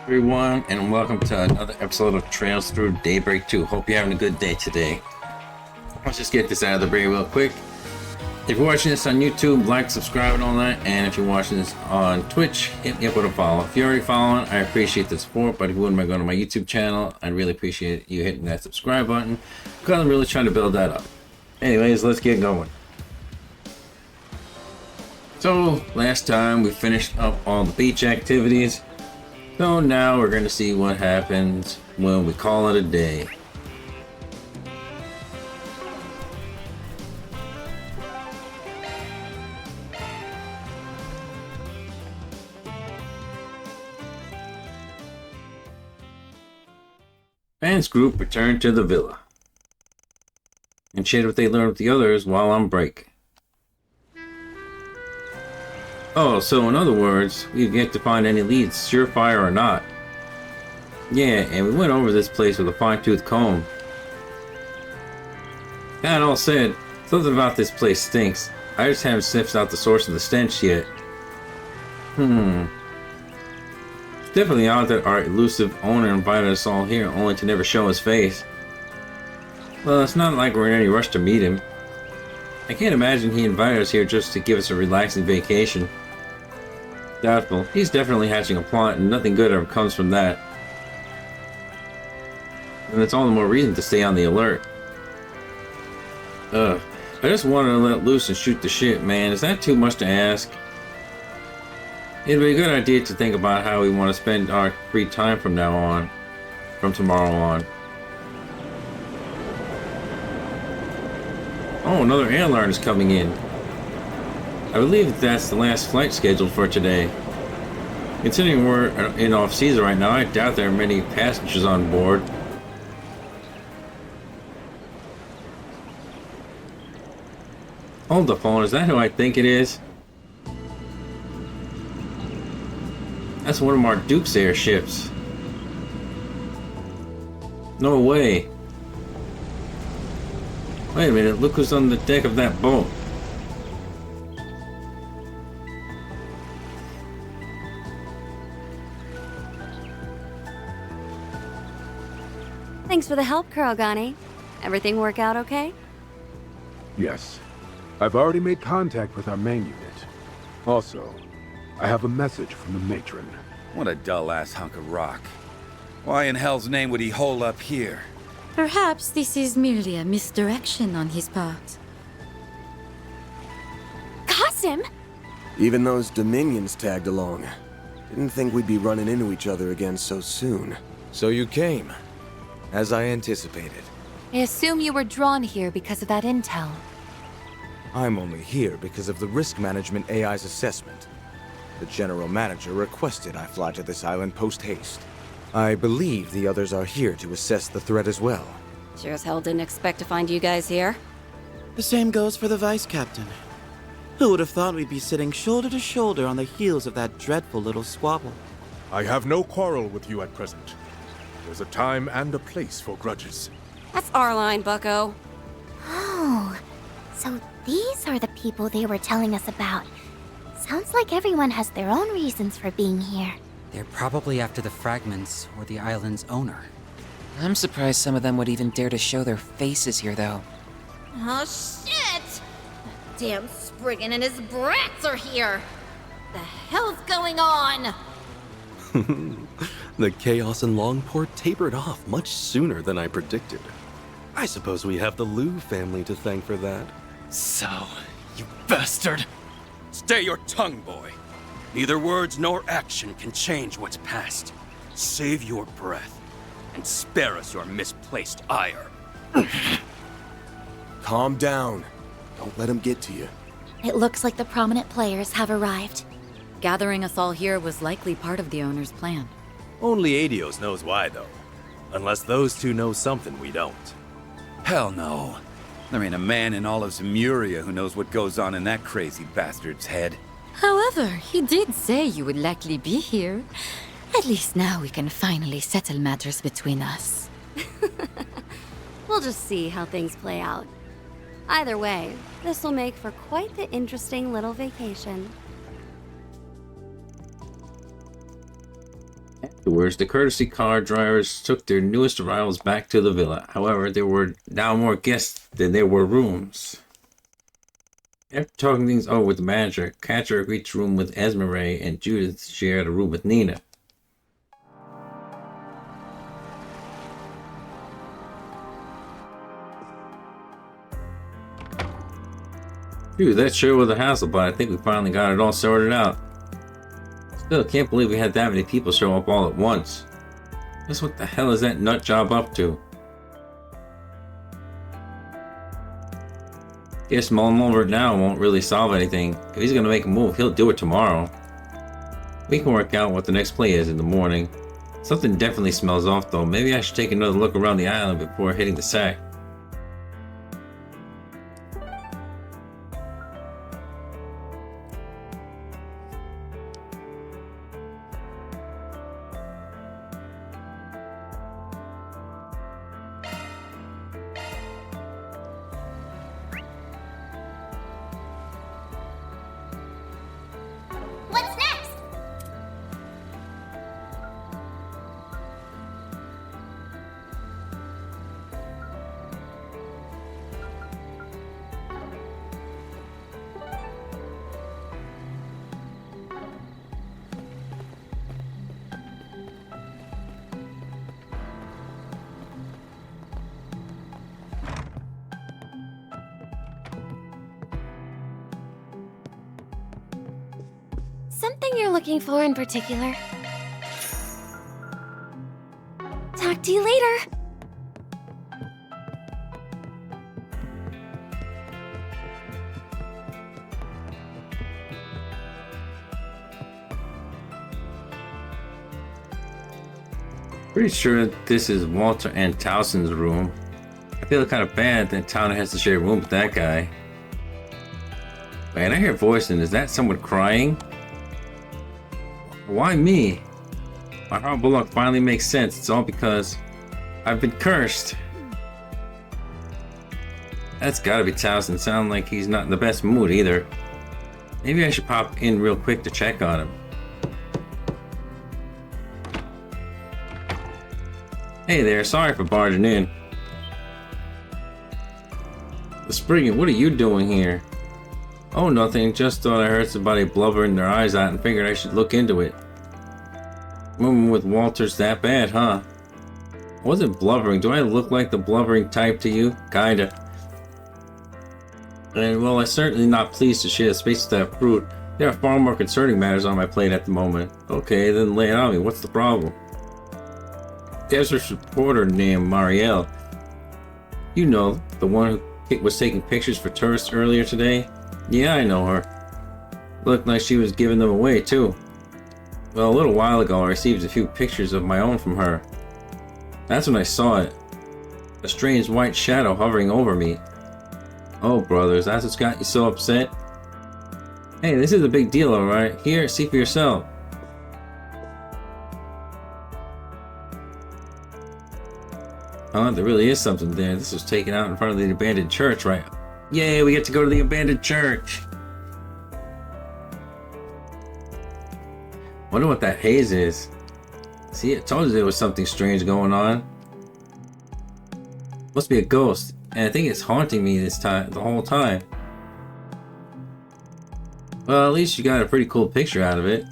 everyone, and welcome to another episode of Trails Through Daybreak 2. Hope you're having a good day today. Let's just get this out of the way real quick. If you're watching this on YouTube, like, subscribe, and all that. And if you're watching this on Twitch, hit me up with a follow. If you're already following, I appreciate the support. But if you wouldn't mind going to my YouTube channel, I'd really appreciate you hitting that subscribe button, because I'm really trying to build that up. Anyways, let's get going. So, last time we finished up all the beach activities. So now we're going to see what happens when we call it a day. Vance group returned to the villa and shared what they learned with the others while on break. Oh, so in other words, we've yet to find any leads, surefire or not. Yeah, and we went over this place with a fine-tooth comb. That all said, something about this place stinks. I just haven't sniffed out the source of the stench yet. It's definitely odd that our elusive owner invited us all here only to never show his face. Well, it's not like we're in any rush to meet him. I can't imagine he invited us here just to give us a relaxing vacation. Doubtful. He's definitely hatching a plot, and nothing good ever comes from that. And it's all the more reason to stay on the alert. I just wanted to let loose and shoot the shit, man. Is that too much to ask? It'd be a good idea to think about how we want to spend our free time from now on. From tomorrow on. Oh, another airline is coming in. I believe that's the last flight scheduled for today. Considering we're in off-season right now, I doubt there are many passengers on board. Hold the phone, is that who I think it is? That's one of Marduk's airships. No way. Wait a minute, look who's on the deck of that boat. Thanks for the help, Kurogane. Everything work out okay? Yes. I've already made contact with our main unit. Also, I have a message from the matron. What a dull-ass hunk of rock. Why in hell's name would he hole up here? Perhaps this is merely a misdirection on his part. Qasim! Even those Dominions tagged along. Didn't think we'd be running into each other again so soon. So you came, as I anticipated. I assume you were drawn here because of that intel. I'm only here because of the risk management AI's assessment. The general manager requested I fly to this island post-haste. I believe the others are here to assess the threat as well. Sure as hell didn't expect to find you guys here. The same goes for the Vice Captain. Who would have thought we'd be sitting shoulder to shoulder on the heels of that dreadful little squabble? I have no quarrel with you at present. There's a time and a place for grudges. That's our line, bucko. Oh, so these are the people they were telling us about. Sounds like everyone has their own reasons for being here. They're probably after the fragments or the island's owner. I'm surprised some of them would even dare to show their faces here, though. Oh, shit! Damn Spriggan and his brats are here! The hell's going on? The chaos in Longport tapered off much sooner than I predicted. I suppose we have the Liu family to thank for that. So, you bastard! Stay your tongue, boy. Neither words nor action can change what's past. Save your breath, and spare us your misplaced ire. Calm down. Don't let him get to you. It looks like the prominent players have arrived. Gathering us all here was likely part of the owner's plan. Only Adios knows why, though. Unless those two know something we don't. Hell no. There ain't a man in all of Zemuria who knows what goes on in that crazy bastard's head. However, he did say you would likely be here. At least now we can finally settle matters between us. We'll just see how things play out. Either way, this will make for quite the interesting little vacation. Afterwards, the courtesy car drivers took their newest arrivals back to the villa. However, there were now more guests than there were rooms. After talking things over with the manager, Catcher agreed to room with Esmeralda, and Judith shared a room with Nina. Phew, that sure was a hassle, but I think we finally got it all sorted out. Still, can't believe we had that many people show up all at once. Just what the hell is that nut job up to? Guess mulling over it now won't really solve anything. If he's gonna make a move, he'll do it tomorrow. We can work out what the next play is in the morning. Something definitely smells off though. Maybe I should take another look around the island before hitting the sack. What's next? Something you're looking for in particular? Talk to you later. Pretty sure this is Walter and Towson's room. I feel kind of bad that Towner has to share a room with that guy. Man, I hear voicing. Is that someone crying? Why me? My horrible luck finally makes sense. It's all because I've been cursed. That's gotta be Towson. Sound like he's not in the best mood either. Maybe I should pop in real quick to check on him. Hey there, sorry for barging in. The Spriggan, what are you doing here? Oh, nothing. Just thought I heard somebody blubbering their eyes out and figured I should look into it. Moving with Walter's that bad, huh? I wasn't blubbering. Do I look like the blubbering type to you? Kinda. And well, I'm certainly not pleased to share space with that fruit. There are far more concerning matters on my plate at the moment. Okay, then lay it on me. What's the problem? There's a reporter named Marielle. You know, the one who was taking pictures for tourists earlier today? Yeah, I know her. Looked like she was giving them away, too. Well, a little while ago, I received a few pictures of my own from her. That's when I saw it. A strange white shadow hovering over me. Oh, brothers, that's what's got you so upset? Hey, this is a big deal, alright? Here, see for yourself. Huh? There really is something there. This was taken out in front of the abandoned church, right? Yay, we get to go to the abandoned church! Wonder what that haze is. See, I told you there was something strange going on. Must be a ghost, and I think it's haunting me this time, the whole time. Well, at least you got a pretty cool picture out of it.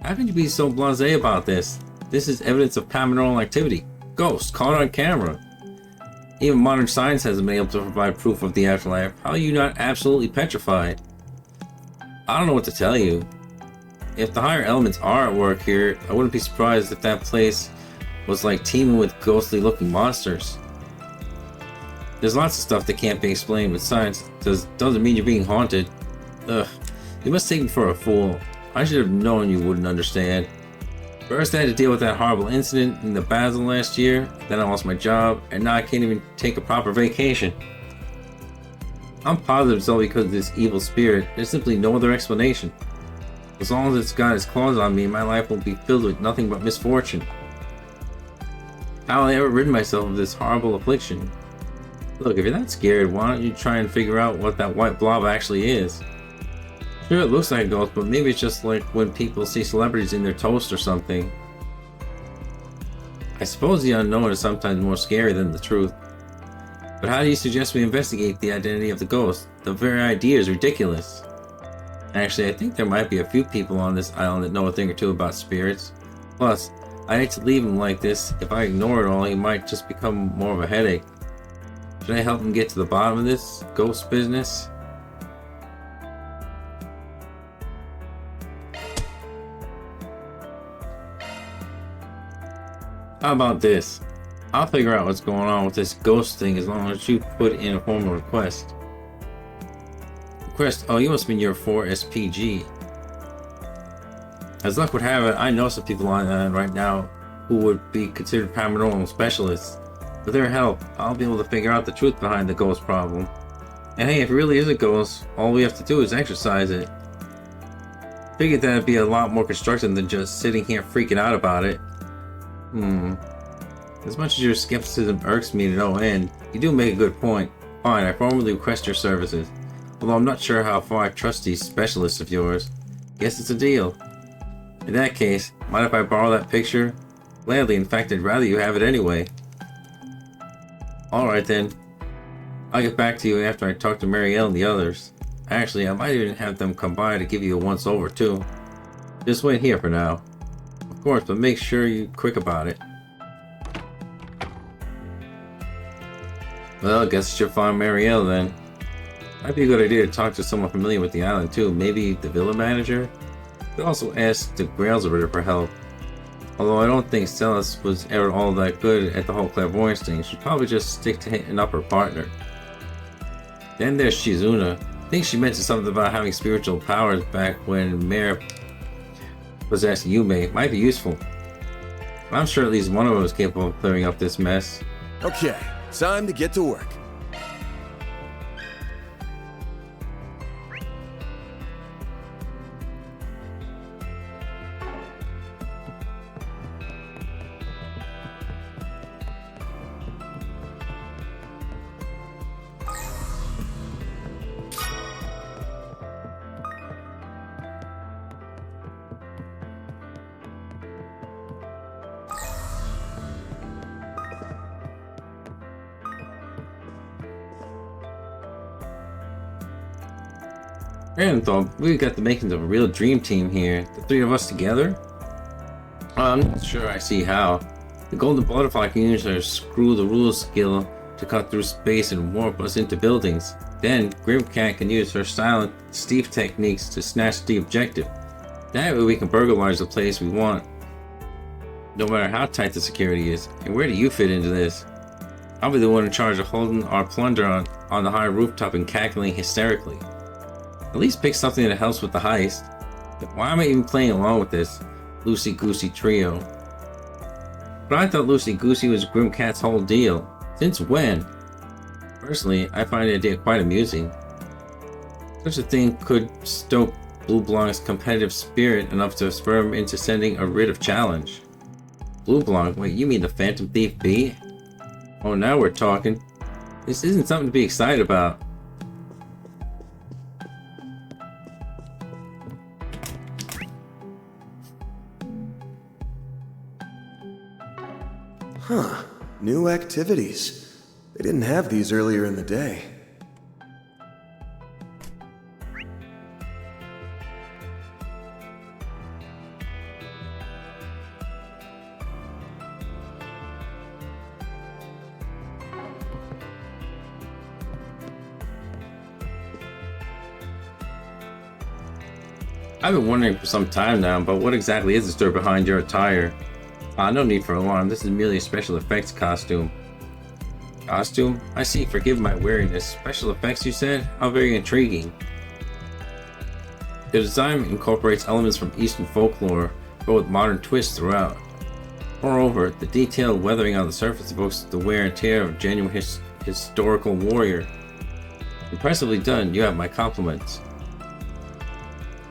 How can you be so blasé about this? This is evidence of paranormal activity. Ghost caught on camera. Even modern science hasn't been able to provide proof of the afterlife. How are you not absolutely petrified? I don't know what to tell you. If the higher elements are at work here, I wouldn't be surprised if that place was like teeming with ghostly looking monsters. There's lots of stuff that can't be explained with science. Doesn't mean you're being haunted. Ugh, you must take me for a fool. I should have known you wouldn't understand. First I had to deal with that horrible incident in the Basel last year, then I lost my job, and now I can't even take a proper vacation. I'm positive it's all because of this evil spirit. There's simply no other explanation. As long as it's got its claws on me, my life will be filled with nothing but misfortune. How will I ever rid myself of this horrible affliction? Look, if you're that scared, why don't you try and figure out what that white blob actually is? Sure, it looks like a ghost, but maybe it's just like when people see celebrities in their toast or something. I suppose the unknown is sometimes more scary than the truth. But how do you suggest we investigate the identity of the ghost? The very idea is ridiculous. Actually, I think there might be a few people on this island that know a thing or two about spirits. Plus, I hate to leave him like this. If I ignore it all, he might just become more of a headache. Should I help him get to the bottom of this ghost business? How about this? I'll figure out what's going on with this ghost thing as long as you put in a formal request. Request? Oh, you must mean your 4SPG. As luck would have it, I know some people on island right now who would be considered paranormal specialists. With their help, I'll be able to figure out the truth behind the ghost problem. And hey, if it really is a ghost, all we have to do is exorcise it. Figured that'd be a lot more constructive than just sitting here freaking out about it. As much as your skepticism irks me to no end, you do make a good point. Fine, I formally request your services. Although I'm not sure how far I trust these specialists of yours. Guess it's a deal. In that case, mind if I borrow that picture? Gladly, in fact I'd rather you have it anyway. Alright then. I'll get back to you after I talk to Marielle and the others. Actually, I might even have them come by to give you a once over too. Just wait here for now. Of course, but make sure you're quick about it. Well, I guess I should find Marielle then. Might be a good idea to talk to someone familiar with the island too, maybe the villa manager? Could also ask the Grails over there for help. Although I don't think Celis was ever all that good at the whole clairvoyance thing, she'd probably just stick to hitting up her partner. Then there's Shizuna. I think she mentioned something about having spiritual powers back when Mare possessed Yume. Might be useful. I'm sure at least one of them is capable of clearing up this mess. Okay, time to get to work. And thought we got the makings of a real dream team here. The three of us together? I'm not sure I see how. The Golden Butterfly can use her screw the rules skill to cut through space and warp us into buildings. Then Grimcat can use her silent Steve techniques to snatch the objective. That way we can burglarize the place we want. No matter how tight the security is. And where do you fit into this? I'll be the one in charge of holding our plunder on the high rooftop and cackling hysterically. At least pick something that helps with the heist. Why am I even playing along with this loosey-goosey trio? But I thought loosey-goosey was Grimcat's whole deal. Since when? Personally, I find the idea quite amusing. Such a thing could stoke Blue Blanc's competitive spirit enough to spur him into sending a writ of challenge. Blue Blanc? Wait, you mean the Phantom Thief B? Oh, now we're talking. This isn't something to be excited about. Huh. New activities. They didn't have these earlier in the day. I've been wondering for some time now, but what exactly is the story behind your attire? No need for alarm, this is merely a special effects costume. Costume? I see, forgive my wariness. Special effects, you said? How very intriguing. The design incorporates elements from Eastern folklore, but with modern twists throughout. Moreover, the detailed weathering on the surface evokes the wear and tear of a genuine historical warrior. Impressively done, you have my compliments.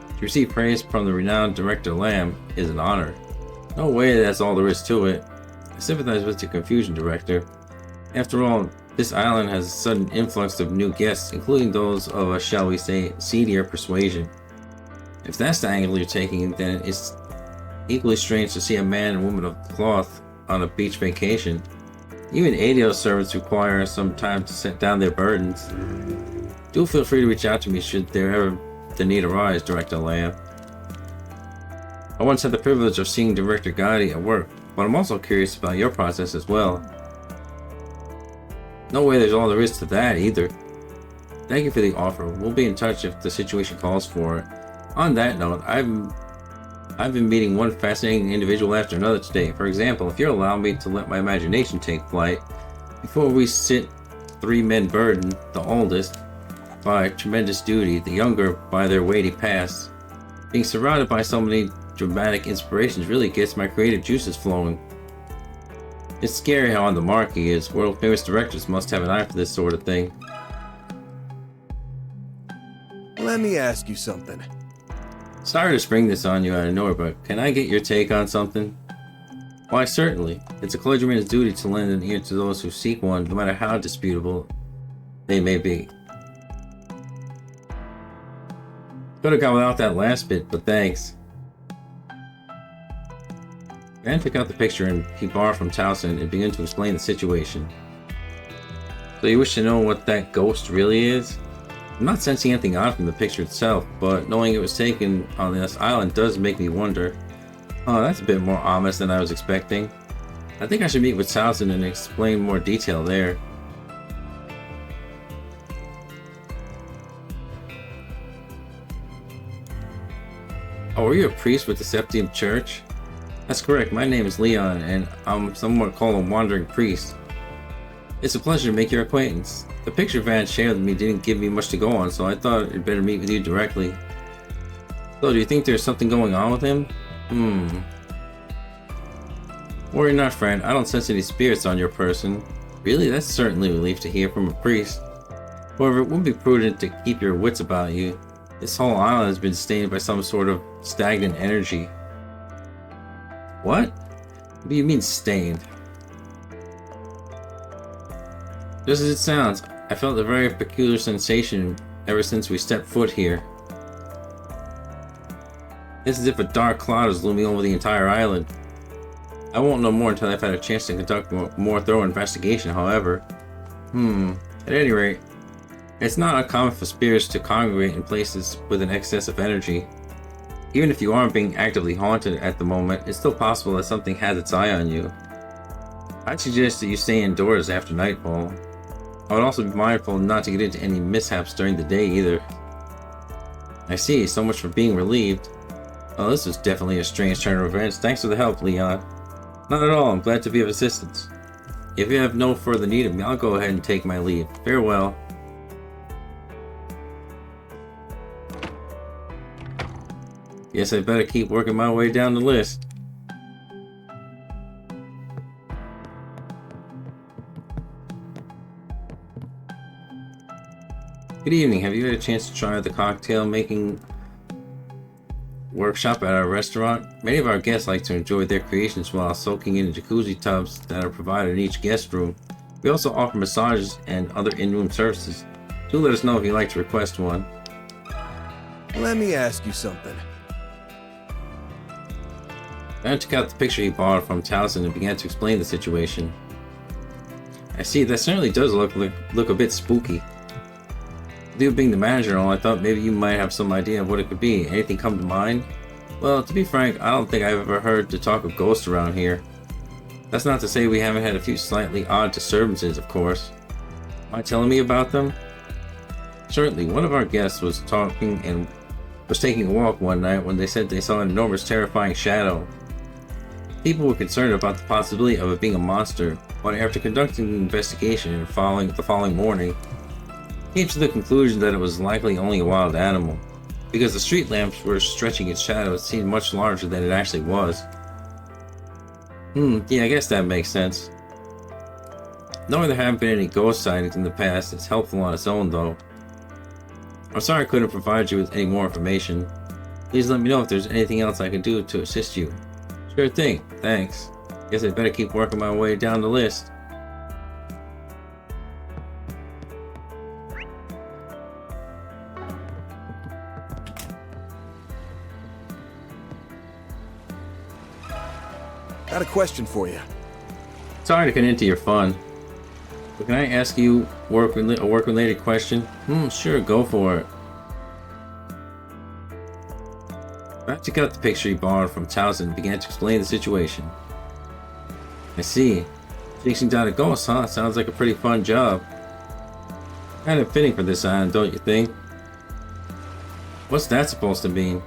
To receive praise from the renowned director Lamb is an honor. No way that's all there is to it. I sympathize with your confusion, Director. After all, this island has a sudden influx of new guests, including those of a, shall we say, seedier persuasion. If that's the angle you're taking, then it's equally strange to see a man and woman of cloth on a beach vacation. Even ADO servants require some time to set down their burdens. Do feel free to reach out to me should there ever the need arise, Director Lamb. I once had the privilege of seeing Director Gotti at work, but I'm also curious about your process as well. No way there's all there is to that either. Thank you for the offer. We'll be in touch if the situation calls for it. On that note, I've been meeting one fascinating individual after another today. For example, if you'll allow me to let my imagination take flight, before we sit 3 men burdened, the oldest by tremendous duty, the younger by their weighty past, being surrounded by so many dramatic inspirations really gets my creative juices flowing. It's scary how on the mark he is. World famous directors must have an eye for this sort of thing. Let me ask you something. Sorry to spring this on you out of nowhere, but can I get your take on something? Why, certainly. It's a clergyman's duty to lend an ear to those who seek one, no matter how disputable they may be. Could have gone without that last bit, but thanks. Van took out the picture and he borrowed from Towson and began to explain the situation. So you wish to know what that ghost really is? I'm not sensing anything odd from the picture itself, but knowing it was taken on this island does make me wonder. Oh, that's a bit more ominous than I was expecting. I think I should meet with Towson and explain more detail there. Oh, are you a priest with the Septium Church? That's correct, my name is Leon, and I'm somewhat called a wandering priest. It's a pleasure to make your acquaintance. The picture Van shared with me didn't give me much to go on, so I thought I'd better meet with you directly. So, do you think there's something going on with him? Worry not, friend, I don't sense any spirits on your person. Really? That's certainly a relief to hear from a priest. However, it would be prudent to keep your wits about you. This whole island has been stained by some sort of stagnant energy. What? What do you mean stained? Just as it sounds, I felt a very peculiar sensation ever since we stepped foot here. It's as if a dark cloud is looming over the entire island. I won't know more until I've had a chance to conduct a more thorough investigation, however. At any rate, it's not uncommon for spirits to congregate in places with an excess of energy. Even if you aren't being actively haunted at the moment, it's still possible that something has its eye on you. I'd suggest that you stay indoors after nightfall. I would also be mindful not to get into any mishaps during the day either. I see, so much for being relieved. Well, this was definitely a strange turn of events. Thanks for the help, Leon. Not at all, I'm glad to be of assistance. If you have no further need of me, I'll go ahead and take my leave. Farewell. Guess I better keep working my way down the list. Good evening. Have you had a chance to try the cocktail making workshop at our restaurant? Many of our guests like to enjoy their creations while soaking in the jacuzzi tubs that are provided in each guest room. We also offer massages and other in-room services. Do let us know if you'd like to request one. Let me ask you something. Van took out the picture he borrowed from Towson and began to explain the situation. I see, that certainly does look a bit spooky. With you being the manager and all, I thought maybe you might have some idea of what it could be. Anything come to mind? Well, to be frank, I don't think I've ever heard the talk of ghosts around here. That's not to say we haven't had a few slightly odd disturbances, of course. Mind telling me about them? Certainly, one of our guests was taking a walk one night when they said they saw an enormous terrifying shadow. People were concerned about the possibility of it being a monster, but after conducting an investigation and the following morning, came to the conclusion that it was likely only a wild animal, because the street lamps were stretching its shadow. It seemed much larger than it actually was. Yeah, I guess that makes sense. Knowing there haven't been any ghost sightings in the past is helpful on its own, though. I'm sorry I couldn't provide you with any more information. Please let me know if there's anything else I can do to assist you. Sure thing, thanks. Guess I'd better keep working my way down the list. Got a question for you. Sorry to get into your fun, but can I ask you a work-related question? Sure, go for it. After got the picture he borrowed from Townsend and began to explain the situation. I see. Chasing down a ghost, huh? Sounds like a pretty fun job. Kind of fitting for this island, don't you think? What's that supposed to mean?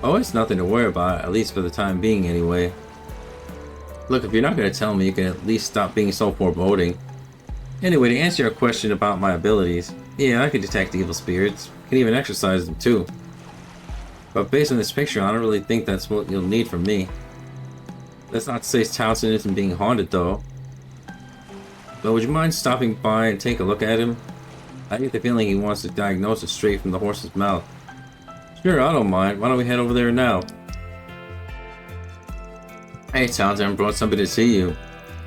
Oh, it's nothing to worry about, at least for the time being anyway. Look, if you're not going to tell me, you can at least stop being so foreboding. Anyway, to answer your question about my abilities, yeah, I can detect evil spirits. Can even exorcise them too. But based on this picture, I don't really think that's what you'll need from me. That's not to say Townsend isn't being haunted though. But would you mind stopping by and take a look at him? I get the feeling he wants to diagnose it straight from the horse's mouth. Sure, I don't mind. Why don't we head over there now? Hey Townsend, brought somebody to see you.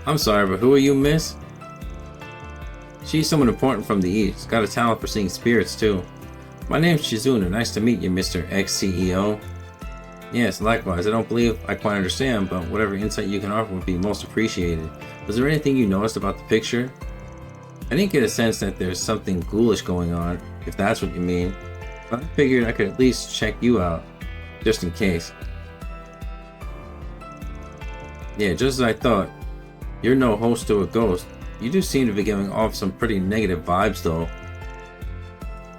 I'm sorry, but who are you, miss? She's someone important from the East. Got a talent for seeing spirits too. My name's Shizuna. Nice to meet you, Mr. Ex-CEO. Yes, likewise. I don't believe I quite understand, but whatever insight you can offer would be most appreciated. Was there anything you noticed about the picture? I didn't get a sense that there's something ghoulish going on, if that's what you mean. But I figured I could at least check you out, just in case. Yeah, just as I thought. You're no host to a ghost. You do seem to be giving off some pretty negative vibes, though.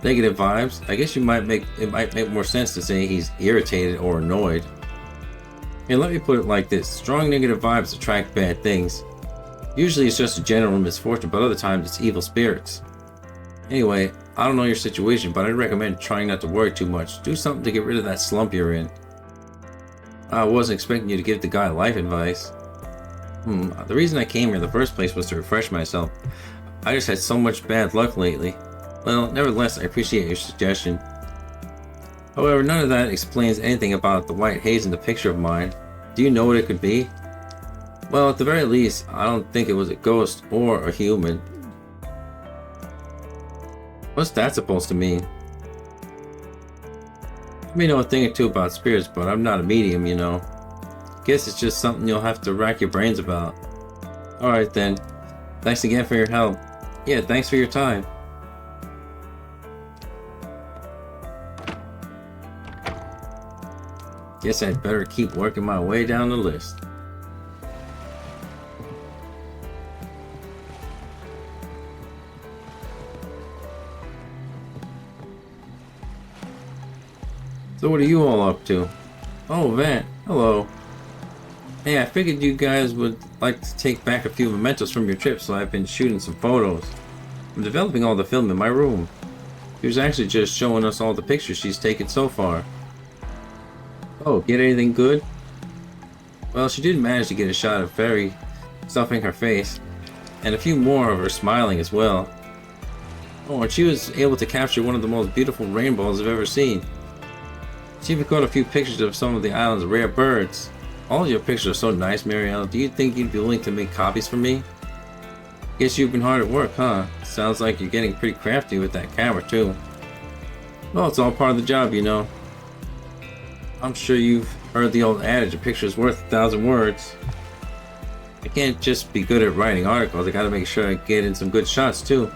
Negative vibes? I guess it might make more sense to say he's irritated or annoyed. Here, let me put it like this. Strong negative vibes attract bad things. Usually it's just a general misfortune, but other times it's evil spirits. Anyway, I don't know your situation, but I'd recommend trying not to worry too much. Do something to get rid of that slump you're in. I wasn't expecting you to give the guy life advice. The reason I came here in the first place was to refresh myself. I just had so much bad luck lately. Well, nevertheless, I appreciate your suggestion. However, none of that explains anything about the white haze in the picture of mine. Do you know what it could be? Well, at the very least, I don't think it was a ghost or a human. What's that supposed to mean? I may know a thing or two about spirits, but I'm not a medium, you know. Guess it's just something you'll have to rack your brains about. Alright then. Thanks again for your help. Yeah, thanks for your time. Guess I'd better keep working my way down the list. So what are you all up to? Oh, Vant. Hello. Hey, I figured you guys would like to take back a few mementos from your trip, so I've been shooting some photos. I'm developing all the film in my room. She was actually just showing us all the pictures she's taken so far. Oh, get anything good? Well, she did manage to get a shot of Fairy stuffing her face, and a few more of her smiling as well. Oh, and she was able to capture one of the most beautiful rainbows I've ever seen. She even caught a few pictures of some of the island's rare birds. All of your pictures are so nice, Marielle. Do you think you'd be willing to make copies for me? Guess you've been hard at work, huh? Sounds like you're getting pretty crafty with that camera, too. Well, it's all part of the job, you know. I'm sure you've heard the old adage, a picture is worth 1,000 words. I can't just be good at writing articles, I gotta make sure I get in some good shots, too.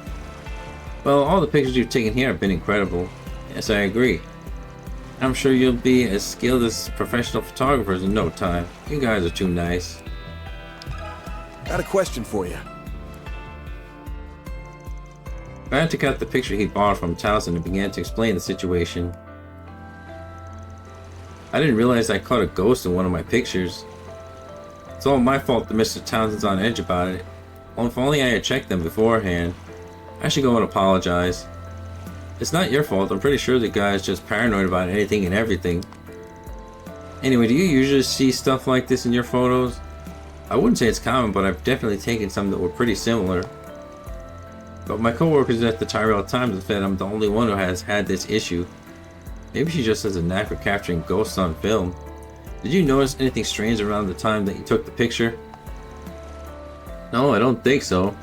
Well, all the pictures you've taken here have been incredible. Yes, I agree. I'm sure you'll be as skilled as professional photographers in no time. You guys are too nice. Got a question for you. I took out the picture he borrowed from Townsend and began to explain the situation. I didn't realize I caught a ghost in one of my pictures. It's all my fault that Mr. Townsend's on edge about it. Well, if only I had checked them beforehand. I should go and apologize. It's not your fault. I'm pretty sure the guy's just paranoid about anything and everything. Anyway, do you usually see stuff like this in your photos? I wouldn't say it's common, but I've definitely taken some that were pretty similar. But my coworkers at the Tyrell Times have said I'm the only one who has had this issue. Maybe she just has a knack for capturing ghosts on film. Did you notice anything strange around the time that you took the picture? No, I don't think so.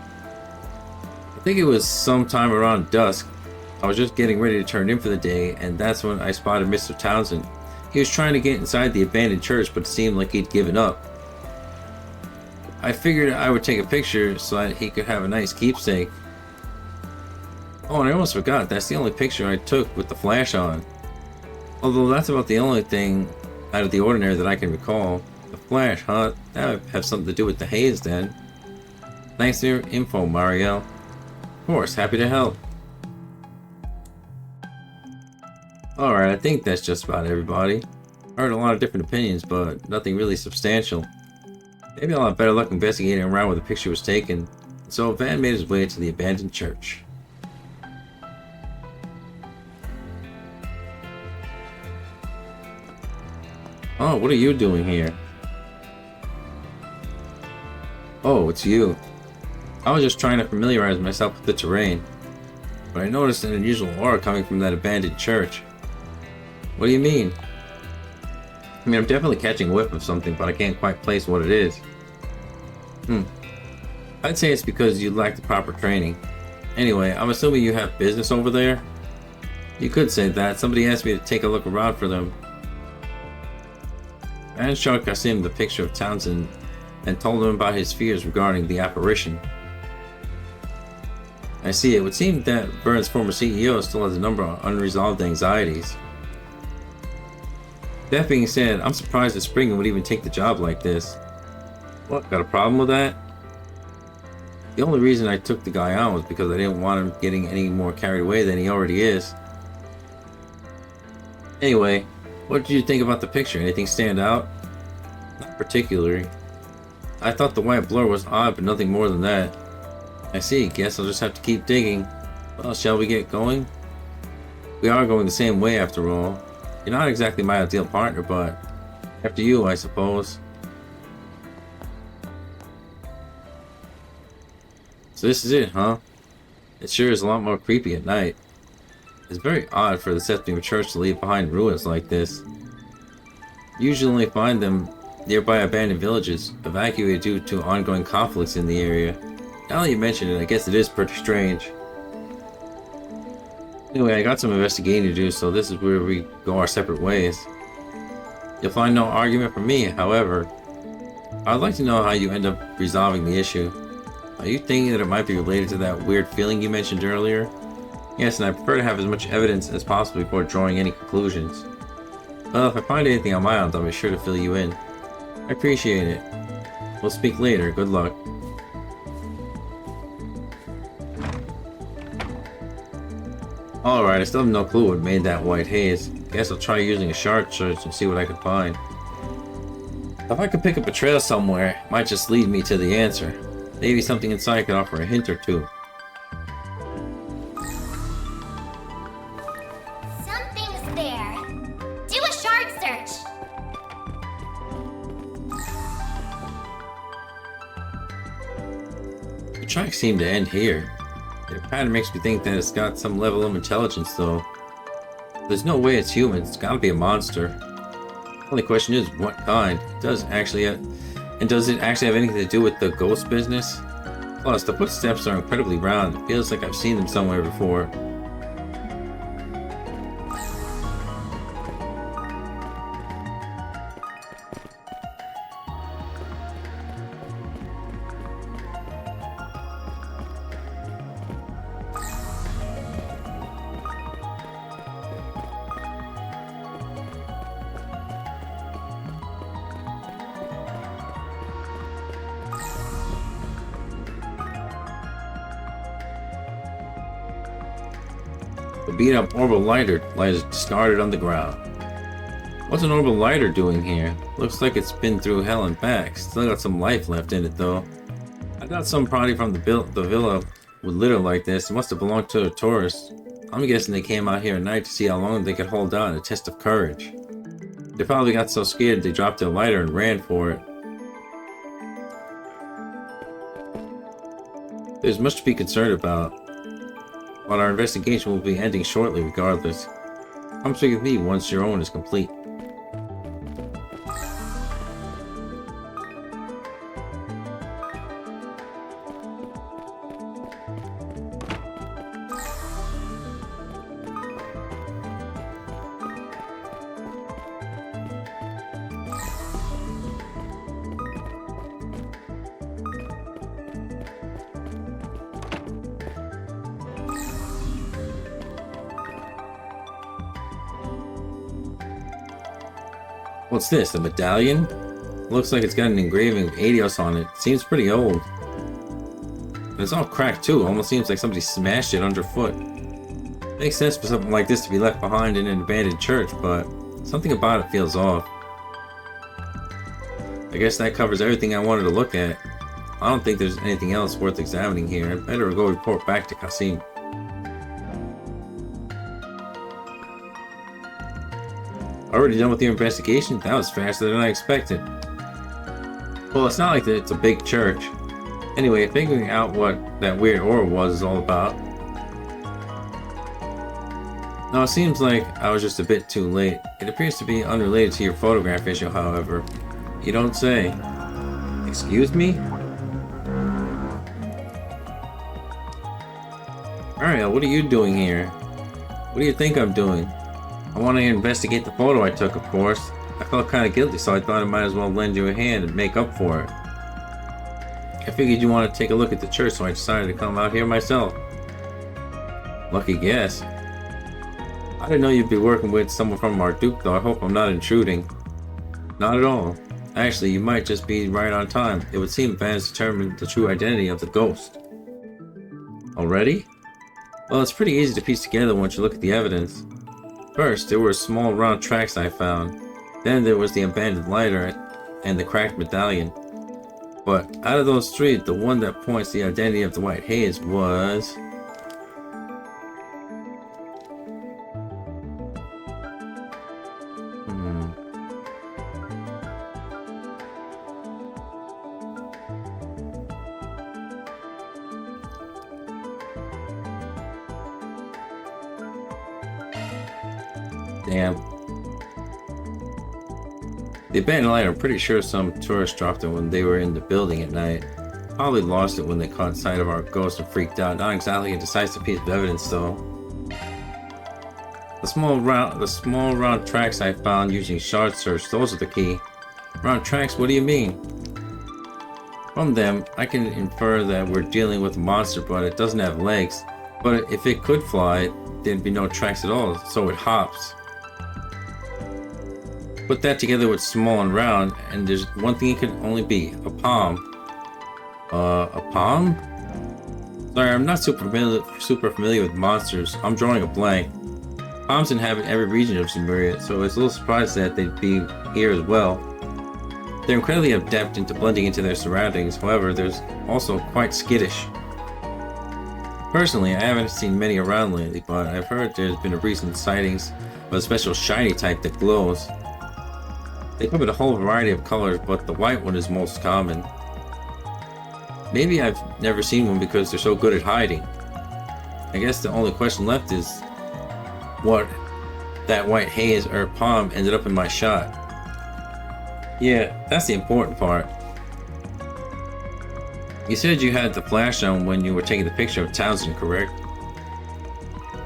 I think it was sometime around dusk. I was just getting ready to turn in for the day, and that's when I spotted Mr. Townsend. He was trying to get inside the abandoned church, but it seemed like he'd given up. I figured I would take a picture so that he could have a nice keepsake. Oh, and I almost forgot, that's the only picture I took with the flash on. Although that's about the only thing out of the ordinary that I can recall. The flash, huh? That would have something to do with the haze then. Thanks for your info, Mario. Of course, happy to help. Alright, I think that's just about everybody. I heard a lot of different opinions, but nothing really substantial. Maybe I'll have better luck investigating around where the picture was taken. So Van made his way to the abandoned church. Oh, what are you doing here? Oh, it's you. I was just trying to familiarize myself with the terrain, but I noticed an unusual aura coming from that abandoned church. What do you mean? I mean, I'm definitely catching a whiff of something, but I can't quite place what it is. I'd say it's because you lack the proper training. Anyway, I'm assuming you have business over there? You could say that. Somebody asked me to take a look around for them. I showed Kasim the picture of Townsend and told him about his fears regarding the apparition. I see. It would seem that Vern's former CEO still has a number of unresolved anxieties. That being said, I'm surprised that Spriggan would even take the job like this. What, got a problem with that? The only reason I took the guy on was because I didn't want him getting any more carried away than he already is. Anyway, what did you think about the picture? Anything stand out? Not particularly. I thought the white blur was odd, but nothing more than that. I see, guess I'll just have to keep digging. Well, shall we get going? We are going the same way after all. You're not exactly my ideal partner, but after you, I suppose. So this is it, huh? It sure is a lot more creepy at night. It's very odd for the Septium Church to leave behind ruins like this. You usually only find them nearby abandoned villages, evacuated due to ongoing conflicts in the area. Now that you mention it, I guess it is pretty strange. Anyway, I got some investigating to do, so this is where we go our separate ways. You'll find no argument from me, however. I'd like to know how you end up resolving the issue. Are you thinking that it might be related to that weird feeling you mentioned earlier? Yes, and I prefer to have as much evidence as possible before drawing any conclusions. Well, if I find anything on my own, I'll be sure to fill you in. I appreciate it. We'll speak later. Good luck. Alright, I still have no clue what made that white haze. Guess I'll try using a shard search and see what I can find. If I could pick up a trail somewhere, it might just lead me to the answer. Maybe something inside could offer a hint or two. Something's there. Do a shard search. The tracks seem to end here. It kind of makes me think that it's got some level of intelligence, though. There's no way it's human. It's gotta be a monster. The only question is, what kind? Does it actually have anything to do with the ghost business? Plus, the footsteps are incredibly round. It feels like I've seen them somewhere before. The beat-up orbital lighter lies discarded on the ground. What's an orbital lighter doing here? Looks like it's been through hell and back. Still got some life left in it, though. I doubt some party from the villa would litter like this. It must have belonged to a tourist. I'm guessing they came out here at night to see how long they could hold out in a test of courage. They probably got so scared they dropped their lighter and ran for it. There's much to be concerned about, but our investigation will be ending shortly regardless. Come speak with me once your own is complete. What's this, a medallion? Looks like it's got an engraving of Adios on it. Seems pretty old. And it's all cracked too, almost seems like somebody smashed it underfoot. Makes sense for something like this to be left behind in an abandoned church, but something about it feels off. I guess that covers everything I wanted to look at. I don't think there's anything else worth examining here. I'd better go report back to Qasim. Already done with your investigation? That was faster than I expected. Well, it's not like it's a big church. Anyway, figuring out what that weird aura was is all about. Now, it seems like I was just a bit too late. It appears to be unrelated to your photograph issue, however. You don't say. Excuse me? Ariel, what are you doing here? What do you think I'm doing? I want to investigate the photo I took, of course. I felt kind of guilty, so I thought I might as well lend you a hand and make up for it. I figured you wanted to take a look at the church, so I decided to come out here myself. Lucky guess. I didn't know you'd be working with someone from Marduk, though. I hope I'm not intruding. Not at all. Actually, you might just be right on time. It would seem Van has determined the true identity of the ghost. Already? Well, it's pretty easy to piece together once you look at the evidence. First, there were small round tracks I found. Then there was the abandoned lighter and the cracked medallion. But out of those three, the one that points the identity of the white haze was... Damn. The abandoned light, I'm pretty sure some tourists dropped it when they were in the building at night. Probably lost it when they caught sight of our ghost and freaked out. Not exactly a decisive piece of evidence, though. The small round tracks I found using shard search, those are the key. Round tracks, what do you mean? From them, I can infer that we're dealing with a monster, but it doesn't have legs. But if it could fly, there'd be no tracks at all, so it hops. Put that together with small and round, and there's one thing it could only be: a palm. A palm? Sorry, I'm not super familiar with monsters. I'm drawing a blank. Palms inhabit every region of Zemuria, so it's a little surprised that they'd be here as well. They're incredibly adept into blending into their surroundings. However, they're also quite skittish. Personally, I haven't seen many around lately, but I've heard there's been a recent sightings of a special shiny type that glows. They come in a whole variety of colors, but the white one is most common. Maybe I've never seen one because they're so good at hiding. I guess the only question left is what that white haze or palm ended up in my shot. Yeah, that's the important part. You said you had the flash on when you were taking the picture of Townsend, correct?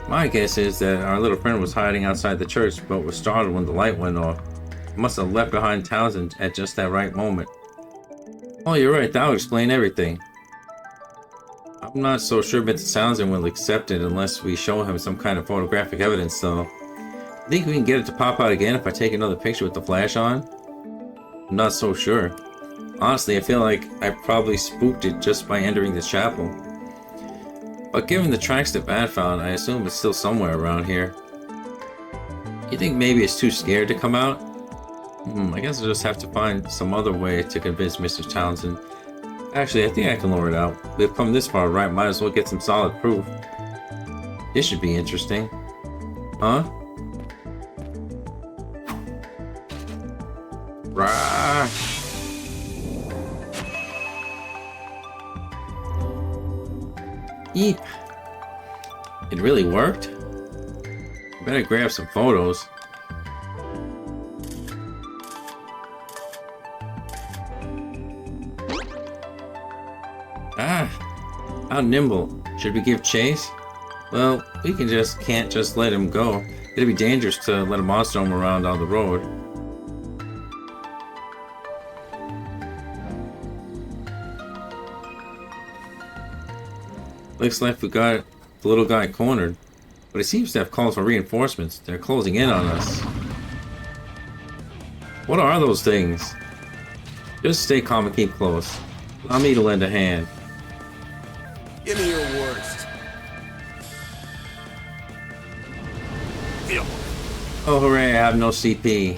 My guess is that our little friend was hiding outside the church, but was startled when the light went off. Must have left behind Townsend at just that right moment. Oh, you're right, that would explain everything. I'm not so sure Mr. Townsend will accept it unless we show him some kind of photographic evidence, though. Think we can get it to pop out again if I take another picture with the flash on? I'm not so sure. Honestly, I feel like I probably spooked it just by entering the chapel. But given the tracks that Van found, I assume it's still somewhere around here. You think maybe it's too scared to come out? I guess I'll just have to find some other way to convince Mr. Townsend. Actually, I think I can lure it out. We've come this far, right? Might as well get some solid proof. This should be interesting. Huh? Rah! Eep! It really worked? Better grab some photos. Ah! How nimble. Should we give chase? Well, we can't just let him go. It'd be dangerous to let a monster roam around on the road. Looks like we got the little guy cornered, but he seems to have calls for reinforcements. They're closing in on us. What are those things? Just stay calm and keep close. Allow me to lend a hand. Give me your worst. Oh hooray, I have no CP.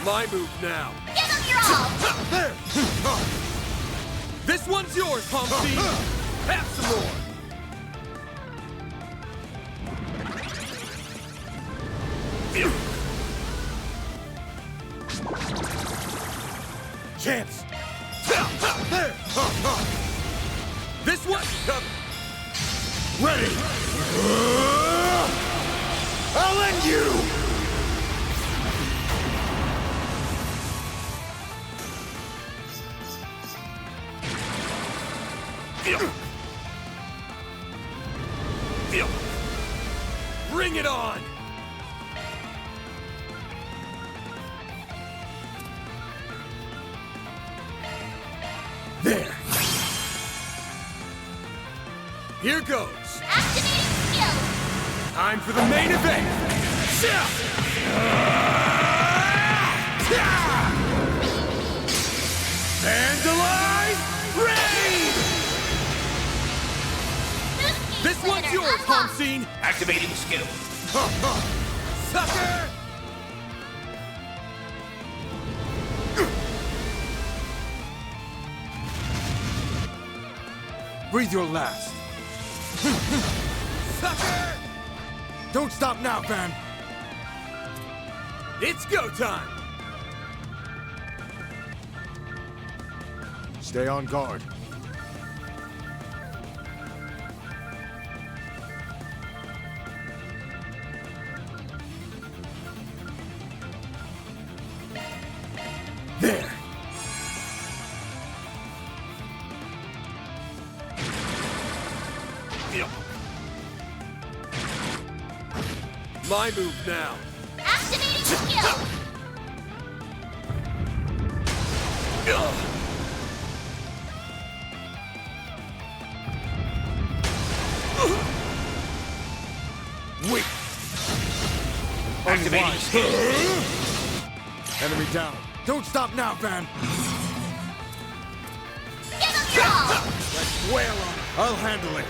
My move now. Give him your all! There! This one's yours, Pomsey! Have some more! Chance! There! This one! Ready! I'll end you! Bring it on! There! Here goes! Activating skill! Time for the main event! Vandalize! Raid! This one's yours, Pomseen! Activating skill. Sucker! Breathe your last. Sucker! Don't stop now, fam. It's go time. Stay on guard. There. My move now. Activating skill! Wait. Activating skill. Enemy down. Don't stop now, fam. Give him your all! Let's wail on it. I'll handle it.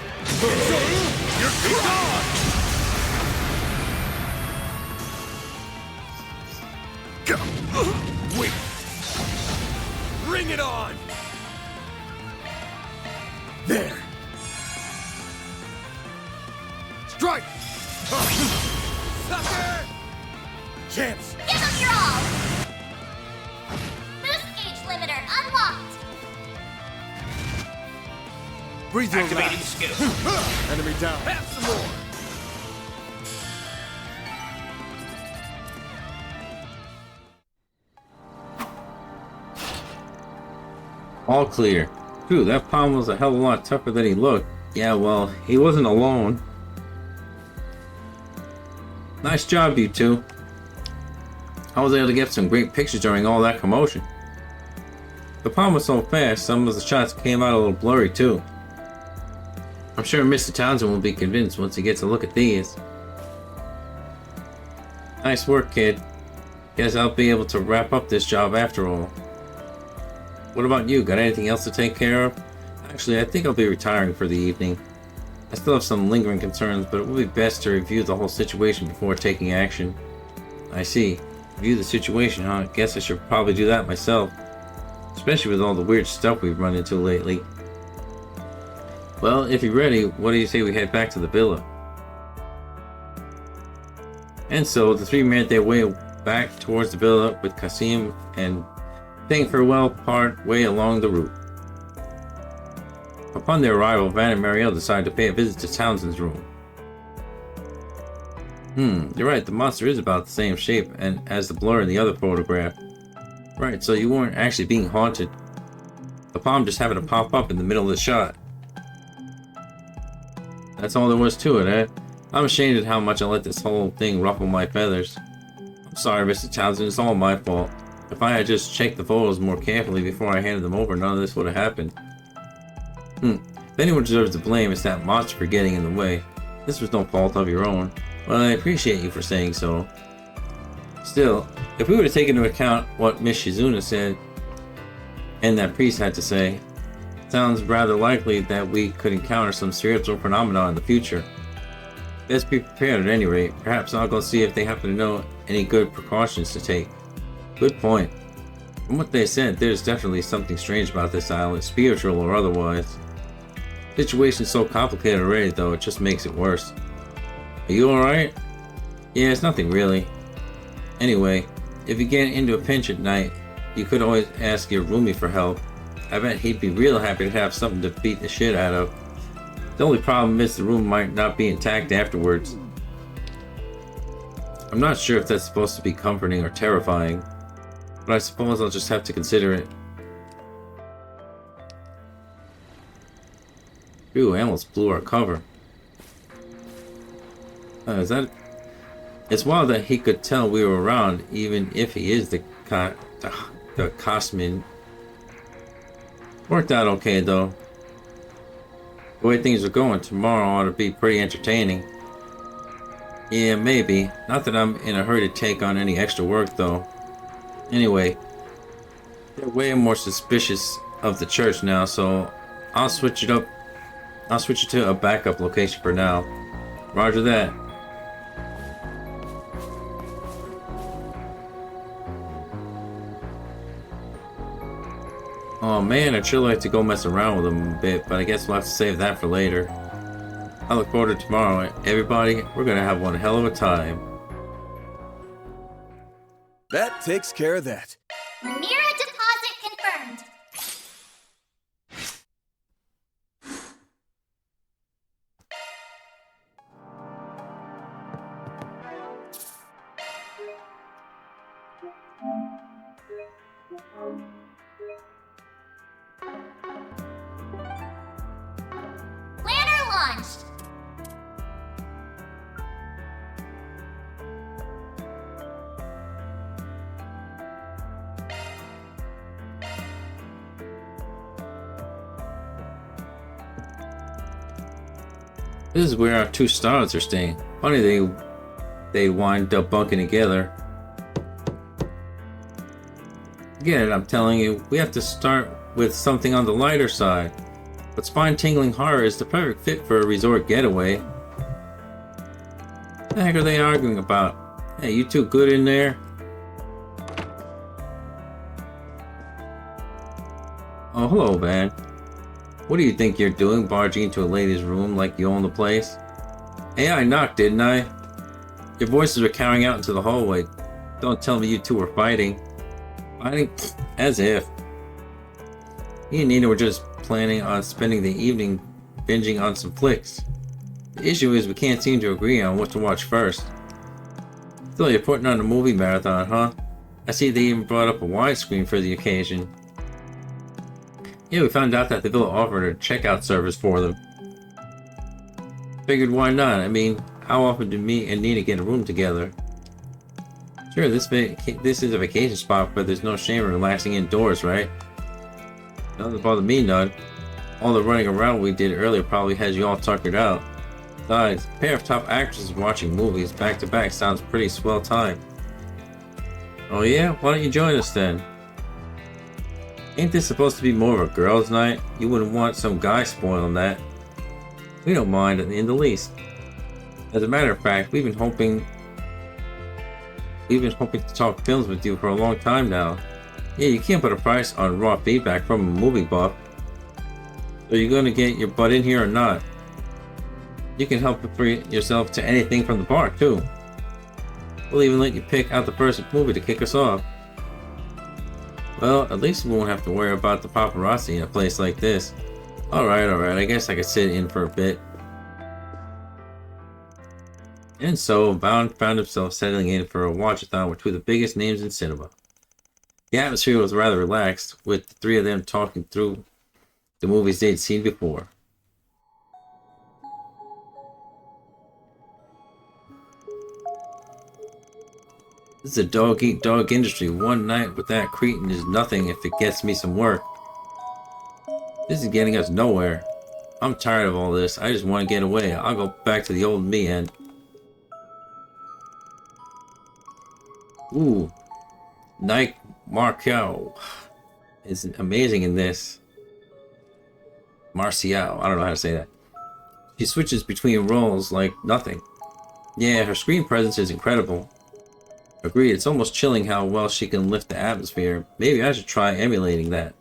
You're gone. Wait. Bring it on. There. Strike. Sucker. Chance. Give him your all! Boost gauge limiter unlocked! Breathe your Activating last. skill. Enemy down. Have some more. All clear. Phew, that palm was a hell of a lot tougher than he looked. Yeah, well, he wasn't alone. Nice job, you two. I was able to get some great pictures during all that commotion. The palm was so fast, some of the shots came out a little blurry too. I'm sure Mr. Townsend will be convinced once he gets a look at these. Nice work, kid. Guess I'll be able to wrap up this job after all. What about you? Got anything else to take care of? Actually, I think I'll be retiring for the evening. I still have some lingering concerns, but it will be best to review the whole situation before taking action. I see. Review the situation, huh? Guess I should probably do that myself. Especially with all the weird stuff we've run into lately. Well, if you're ready, what do you say we head back to the villa? And so, the three made their way back towards the villa with Kasim and saying farewell part way along the route. Upon their arrival, Van and Marielle decided to pay a visit to Townsend's room. You're right, the monster is about the same shape and as the blur in the other photograph. Right, so you weren't actually being haunted. The palm just happened to pop up in the middle of the shot. That's all there was to it, eh? I'm ashamed at how much I let this whole thing ruffle my feathers. I'm sorry, Mr. Townsend, it's all my fault. If I had just checked the photos more carefully before I handed them over, none of this would have happened. If anyone deserves the blame, it's that monster for getting in the way. This was no fault of your own. Well, I appreciate you for saying so. Still, if we were to take into account what Miss Shizuna said and that priest had to say, it sounds rather likely that we could encounter some spiritual phenomena in the future. Best be prepared at any rate. Perhaps I'll go see if they happen to know any good precautions to take. Good point. From what they said, there's definitely something strange about this island, spiritual or otherwise. The situation's so complicated already though, it just makes it worse. Are you alright? Yeah, it's nothing really. Anyway, if you get into a pinch at night, you could always ask your roomie for help. I bet he'd be real happy to have something to beat the shit out of. The only problem is the room might not be intact afterwards. I'm not sure if that's supposed to be comforting or terrifying, but I suppose I'll just have to consider it. Phew, I almost blew our cover. Is that... It's wild that he could tell we were around, even if he is the Cosmin. Worked out okay, though. The way things are going, tomorrow ought to be pretty entertaining. Yeah, maybe. Not that I'm in a hurry to take on any extra work, though. Anyway, they're way more suspicious of the church now, so I'll switch it up. I'll switch it to a backup location for now. Roger that. Oh man, I'd sure like to go mess around with them a bit, but I guess we'll have to save that for later. I look forward to tomorrow. Everybody, we're gonna have one hell of a time. That takes care of that. Mira deposit confirmed. Planner launched. This is where our two stars are staying. Funny they wind up bunking together. Get it, I'm telling you, we have to start with something on the lighter side. But spine-tingling horror is the perfect fit for a resort getaway. What the heck are they arguing about? Hey, you two good in there? Oh, hello, man. What do you think you're doing, barging into a lady's room like you own the place? Hey, I knocked, didn't I? Your voices were carrying out into the hallway. Don't tell me you two were fighting. Fighting? As if. Me and Nina were just planning on spending the evening binging on some flicks. The issue is we can't seem to agree on what to watch first. Still, you're putting on a movie marathon, huh? I see they even brought up a widescreen for the occasion. Yeah, we found out that the villa offered a checkout service for them. Figured why not? I mean, how often do me and Nina get a room together? Sure, this is a vacation spot, but there's no shame in relaxing indoors, right? Doesn't bother me none. All the running around we did earlier probably has you all tuckered out. Besides, a pair of top actresses watching movies back to back sounds pretty swell time. Oh yeah? Why don't you join us then? Ain't this supposed to be more of a girls' night? You wouldn't want some guy spoiling that. We don't mind in the least. As a matter of fact, we've been hoping to talk films with you for a long time now. Yeah, you can't put a price on raw feedback from a movie buff. So you're gonna get your butt in here or not? You can help free yourself to anything from the bar too. We'll even let you pick out the first movie to kick us off. Well, at least we won't have to worry about the paparazzi in a place like this. Alright, I guess I could sit in for a bit. And so, Bound found himself settling in for a watch-a-thon with two of the biggest names in cinema. The atmosphere was rather relaxed, with the three of them talking through the movies they'd seen before. This is a dog-eat-dog industry. One night with that cretin is nothing if it gets me some work. This is getting us nowhere. I'm tired of all this. I just want to get away. I'll go back to the old me and... Ooh, Nike Markel is amazing in this. Martial, I don't know how to say that. She switches between roles like nothing. Yeah, her screen presence is incredible. Agreed, it's almost chilling how well she can lift the atmosphere. Maybe I should try emulating that.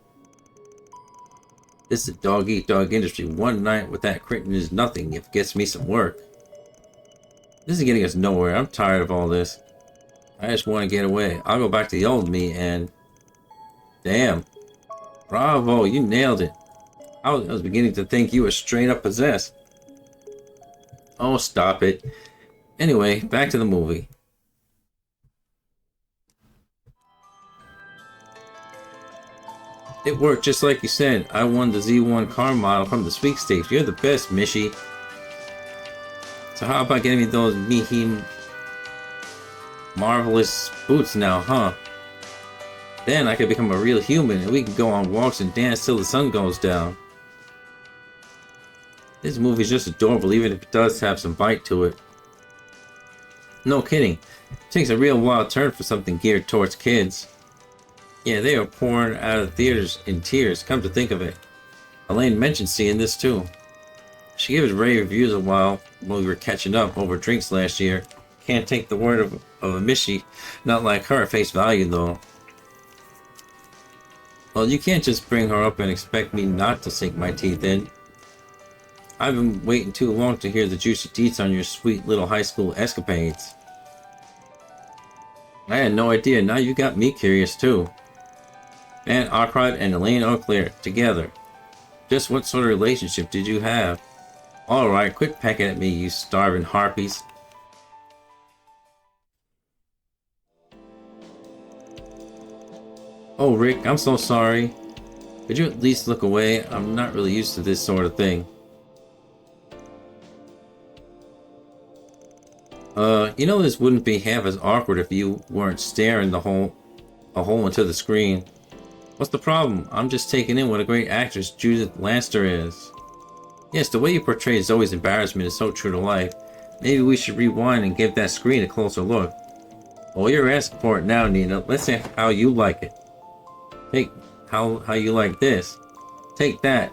This is a dog-eat-dog industry. One night with that critin is nothing if it gets me some work. This is getting us nowhere. I'm tired of all this. I just want to get away. I'll go back to the old me and... Damn. Bravo, you nailed it. I was beginning to think you were straight up possessed. Oh, stop it. Anyway, back to the movie. It worked just like you said. I won the Z1 car model from the sweepstakes. You're the best, Mishi. So how about getting me those Mihim marvelous boots now, huh? Then I could become a real human and we can go on walks and dance till the sun goes down. This movie's just adorable, even if it does have some bite to it. No kidding. It takes a real wild turn for something geared towards kids. Yeah, they are pouring out of theaters in tears, come to think of it. Elaine mentioned seeing this too. She gave us rave reviews a while when we were catching up over drinks last year. Can't take the word of a Mishi, not like her at face value though. Well, you can't just bring her up and expect me not to sink my teeth in. I've been waiting too long to hear the juicy deets on your sweet little high school escapades. I had no idea, now you got me curious too. Man, Arkrod and Elaine Auclair, together. Just what sort of relationship did you have? Alright, quit pecking at me, you starving harpies. Oh, Rick, I'm so sorry. Could you at least look away? I'm not really used to this sort of thing. You know this wouldn't be half as awkward if you weren't staring a hole into the screen. What's the problem? I'm just taking in what a great actress Judith Lanster is. Yes, the way you portray Zoe's embarrassment is so true to life. Maybe we should rewind and give that screen a closer look. Oh, you're asking for it now, Nina. Let's see how you like it. Take how you like this. Take that.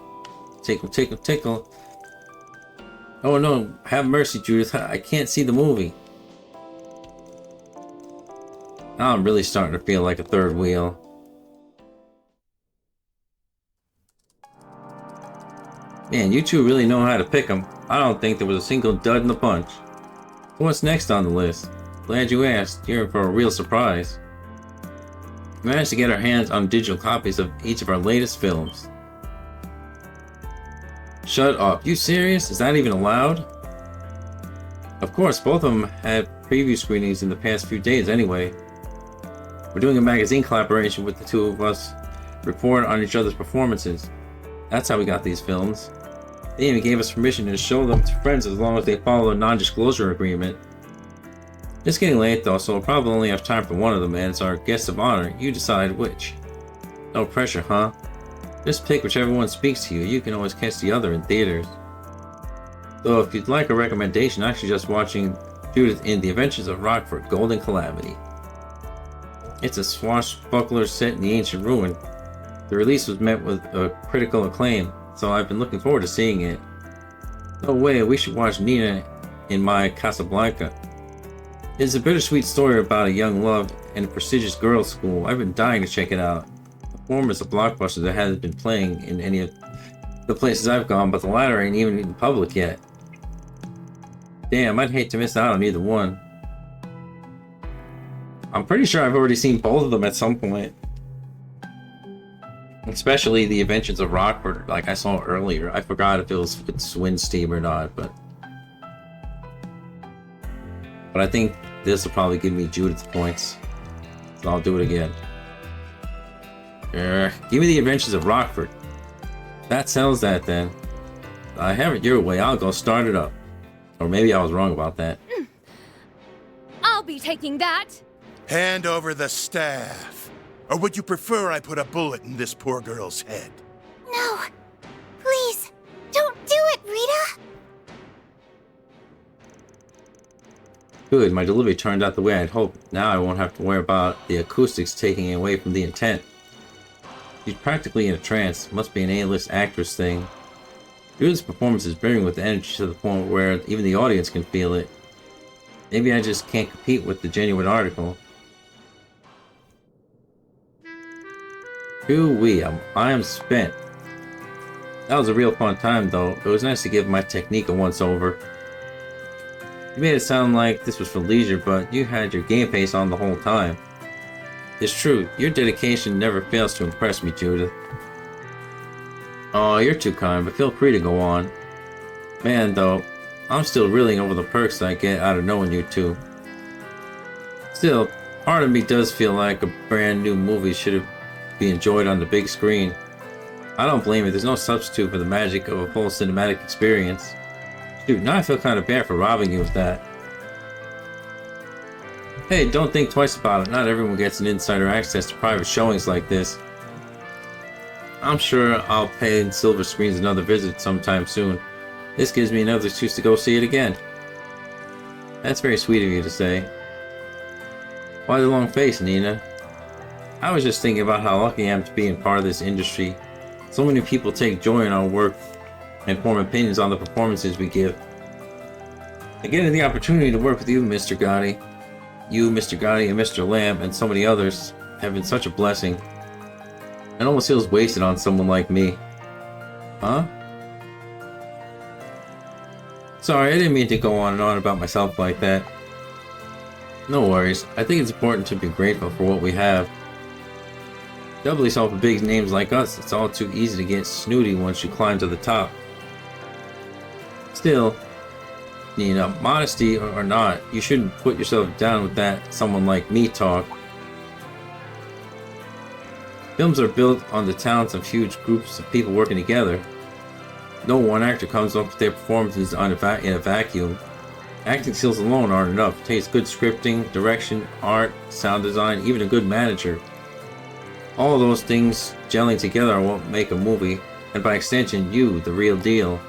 Tickle, tickle, tickle. Oh no, have mercy, Judith. I can't see the movie. Now I'm really starting to feel like a third wheel. Man, you two really know how to pick 'em. I don't think there was a single dud in the punch. So what's next on the list? Glad you asked. You're in for a real surprise. We managed to get our hands on digital copies of each of our latest films. Shut up. You serious? Is that even allowed? Of course, both of them had preview screenings in the past few days anyway. We're doing a magazine collaboration with the two of us, report on each other's performances. That's how we got these films. They even gave us permission to show them to friends as long as they follow a non-disclosure agreement. It's getting late though, so we'll probably only have time for one of them, and as our guest of honor, you decide which. No pressure, huh? Just pick whichever one speaks to you. You can always catch the other in theaters. Though if you'd like a recommendation, I suggest watching Judith in The Adventures of Rockford: Golden Calamity. It's a swashbuckler set in the ancient ruin. The release was met with a critical acclaim, so I've been looking forward to seeing it. No way, we should watch Nina in My Casablanca. It's a bittersweet story about a young love and a prestigious girls' school. I've been dying to check it out. The former is a blockbuster that hasn't been playing in any of the places I've gone, but the latter ain't even in public yet. Damn, I'd hate to miss out on either one. I'm pretty sure I've already seen both of them at some point. Especially The Adventures of Rockford, like I saw earlier. I forgot if it was with Swinsteam or not, but I think this will probably give me Judith's points. So I'll do it again. Give me The Adventures of Rockford. That sells that then. I have it your way, I'll go start it up. Or maybe I was wrong about that. I'll be taking that. Hand over the staff. Or would you prefer I put a bullet in this poor girl's head? No. Please, don't do it, Rita. Good, my delivery turned out the way I'd hoped. Now I won't have to worry about the acoustics taking away from the intent. She's practically in a trance. Must be an A-list actress thing. Judith's performance is brimming with energy to the point where even the audience can feel it. Maybe I just can't compete with the genuine article. Ooh-wee, I am spent. That was a real fun time, though. It was nice to give my technique a once-over. You made it sound like this was for leisure, but you had your game face on the whole time. It's true, your dedication never fails to impress me, Judith. Oh, you're too kind, but feel free to go on. Man, though, I'm still reeling over the perks I get out of knowing you two. Still, part of me does feel like a brand new movie should be enjoyed on the big screen. I don't blame you, there's no substitute for the magic of a full cinematic experience. Dude, now I feel kind of bad for robbing you of that. Hey, don't think twice about it. Not everyone gets an insider access to private showings like this. I'm sure I'll pay Silver Screens another visit sometime soon. This gives me another excuse to go see it again. That's very sweet of you to say. Why the long face, Nina? I was just thinking about how lucky I am to be in part of this industry. So many people take joy in our work and form opinions on the performances we give. And getting the opportunity to work with you, Mr. Gotti, Mr. Gotti, and Mr. Lamb, and so many others have been such a blessing. It almost feels wasted on someone like me. Huh? Sorry, I didn't mean to go on and on about myself like that. No worries. I think it's important to be grateful for what we have. Doubly so for big names like us. It's all too easy to get snooty once you climb to the top. Still, Nina, modesty or not, you shouldn't put yourself down with that someone like me talk. Films are built on the talents of huge groups of people working together. No one actor comes up with their performances in a vacuum. Acting skills alone aren't enough. It takes good scripting, direction, art, sound design, even a good manager. All those things gelling together are what make a movie, and by extension, you, the real deal.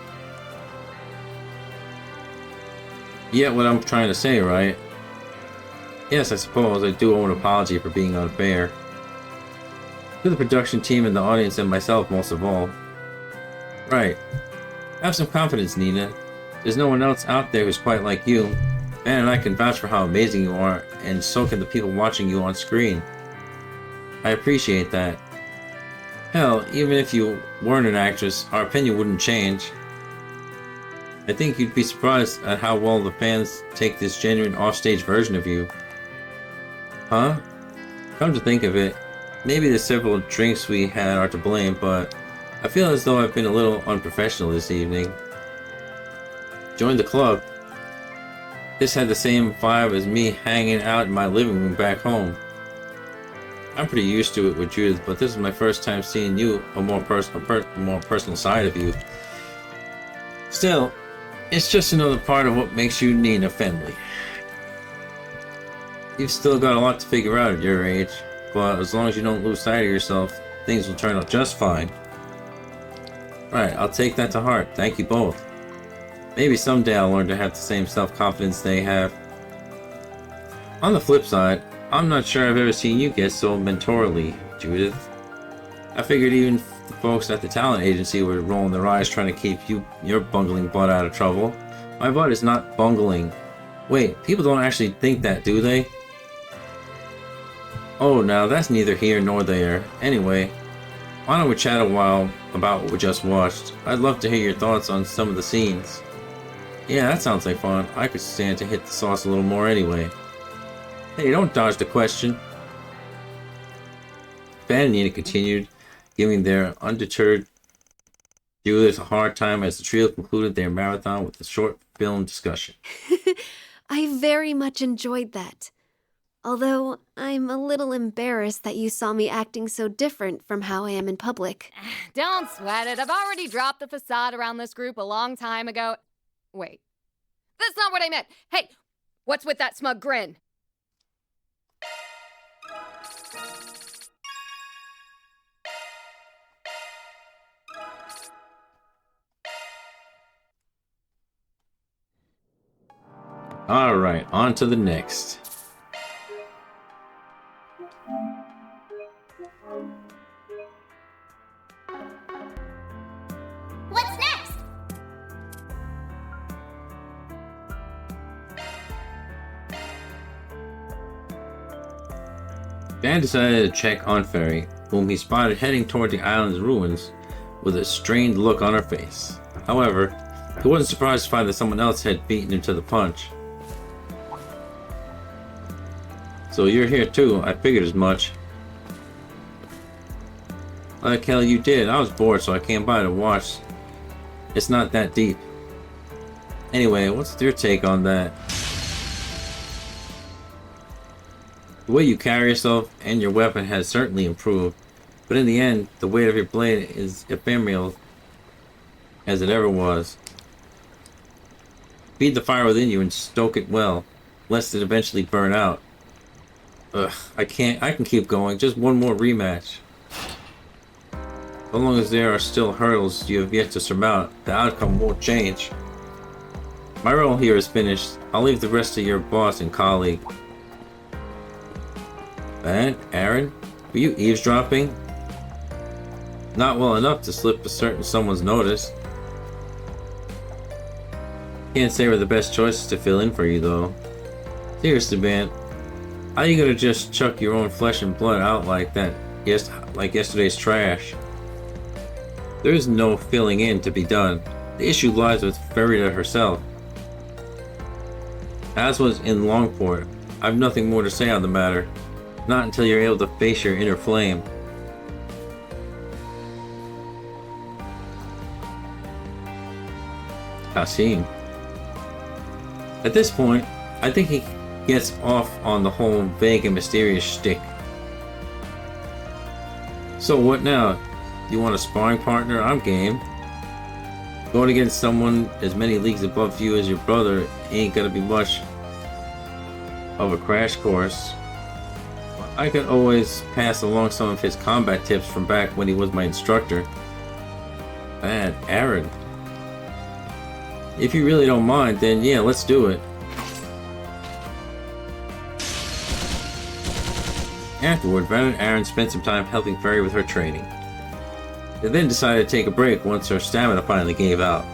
You get what I'm trying to say, right? Yes, I suppose I do owe an apology for being unfair. To the production team and the audience and myself most of all. Right. Have some confidence, Nina. There's no one else out there who's quite like you. Man, and I can vouch for how amazing you are, and so can the people watching you on screen. I appreciate that. Hell, even if you weren't an actress, our opinion wouldn't change. I think you'd be surprised at how well the fans take this genuine offstage version of you. Huh? Come to think of it, maybe the several drinks we had are to blame, but I feel as though I've been a little unprofessional this evening. Join the club. This had the same vibe as me hanging out in my living room back home. I'm pretty used to it with Judith, but this is my first time seeing you, a more personal side of you. Still, it's just another part of what makes you Nina Fenley. You've still got a lot to figure out at your age, but as long as you don't lose sight of yourself, things will turn out just fine. Right, I'll take that to heart. Thank you both. Maybe someday I'll learn to have the same self-confidence they have. On the flip side, I'm not sure I've ever seen you get so mentorally, Judith. I figured even the folks at the talent agency were rolling their eyes trying to keep your bungling butt out of trouble. My butt is not bungling. Wait, people don't actually think that, do they? Oh, now that's neither here nor there. Anyway, why don't we chat a while about what we just watched? I'd love to hear your thoughts on some of the scenes. Yeah, that sounds like fun. I could stand to hit the sauce a little more anyway. Hey, don't dodge the question. Ben and Nina continued, giving their undeterred Judith a hard time as the trio concluded their marathon with a short film discussion. I very much enjoyed that. Although, I'm a little embarrassed that you saw me acting so different from how I am in public. Don't sweat it. I've already dropped the facade around this group a long time ago. Wait. That's not what I meant. Hey, what's with that smug grin? Alright, on to the next. What's next? Dan decided to check on Fairy, whom he spotted heading toward the island's ruins with a strained look on her face. However, he wasn't surprised to find that someone else had beaten him to the punch. So you're here too, I figured as much. Like hell you did, I was bored so I came by to watch. It's not that deep. Anyway, what's your take on that? The way you carry yourself and your weapon has certainly improved, but in the end, the weight of your blade is ephemeral as it ever was. Feed the fire within you and stoke it well, lest it eventually burn out. Ugh, I can keep going, just one more rematch. So long as there are still hurdles you have yet to surmount, the outcome won't change. My role here is finished. I'll leave the rest to your boss and colleague. And, Aaron, were you eavesdropping? Not well enough to slip a certain someone's notice. Can't say we're the best choices to fill in for you, though. Seriously, man, how you gonna just chuck your own flesh and blood out like that? Like yesterday's trash? There is no filling in to be done. The issue lies with Ferida herself. As was in Longport, I've nothing more to say on the matter. Not until you're able to face your inner flame. Kasim. At this point, I think he gets off on the whole vague and mysterious shtick. So what now? You want a sparring partner? I'm game. Going against someone as many leagues above you as your brother ain't gonna be much of a crash course. I could always pass along some of his combat tips from back when he was my instructor. Bad, Aaron. If you really don't mind, then yeah, let's do it. Afterward, Van and Aaron spent some time helping Fairy with her training. They then decided to take a break once her stamina finally gave out.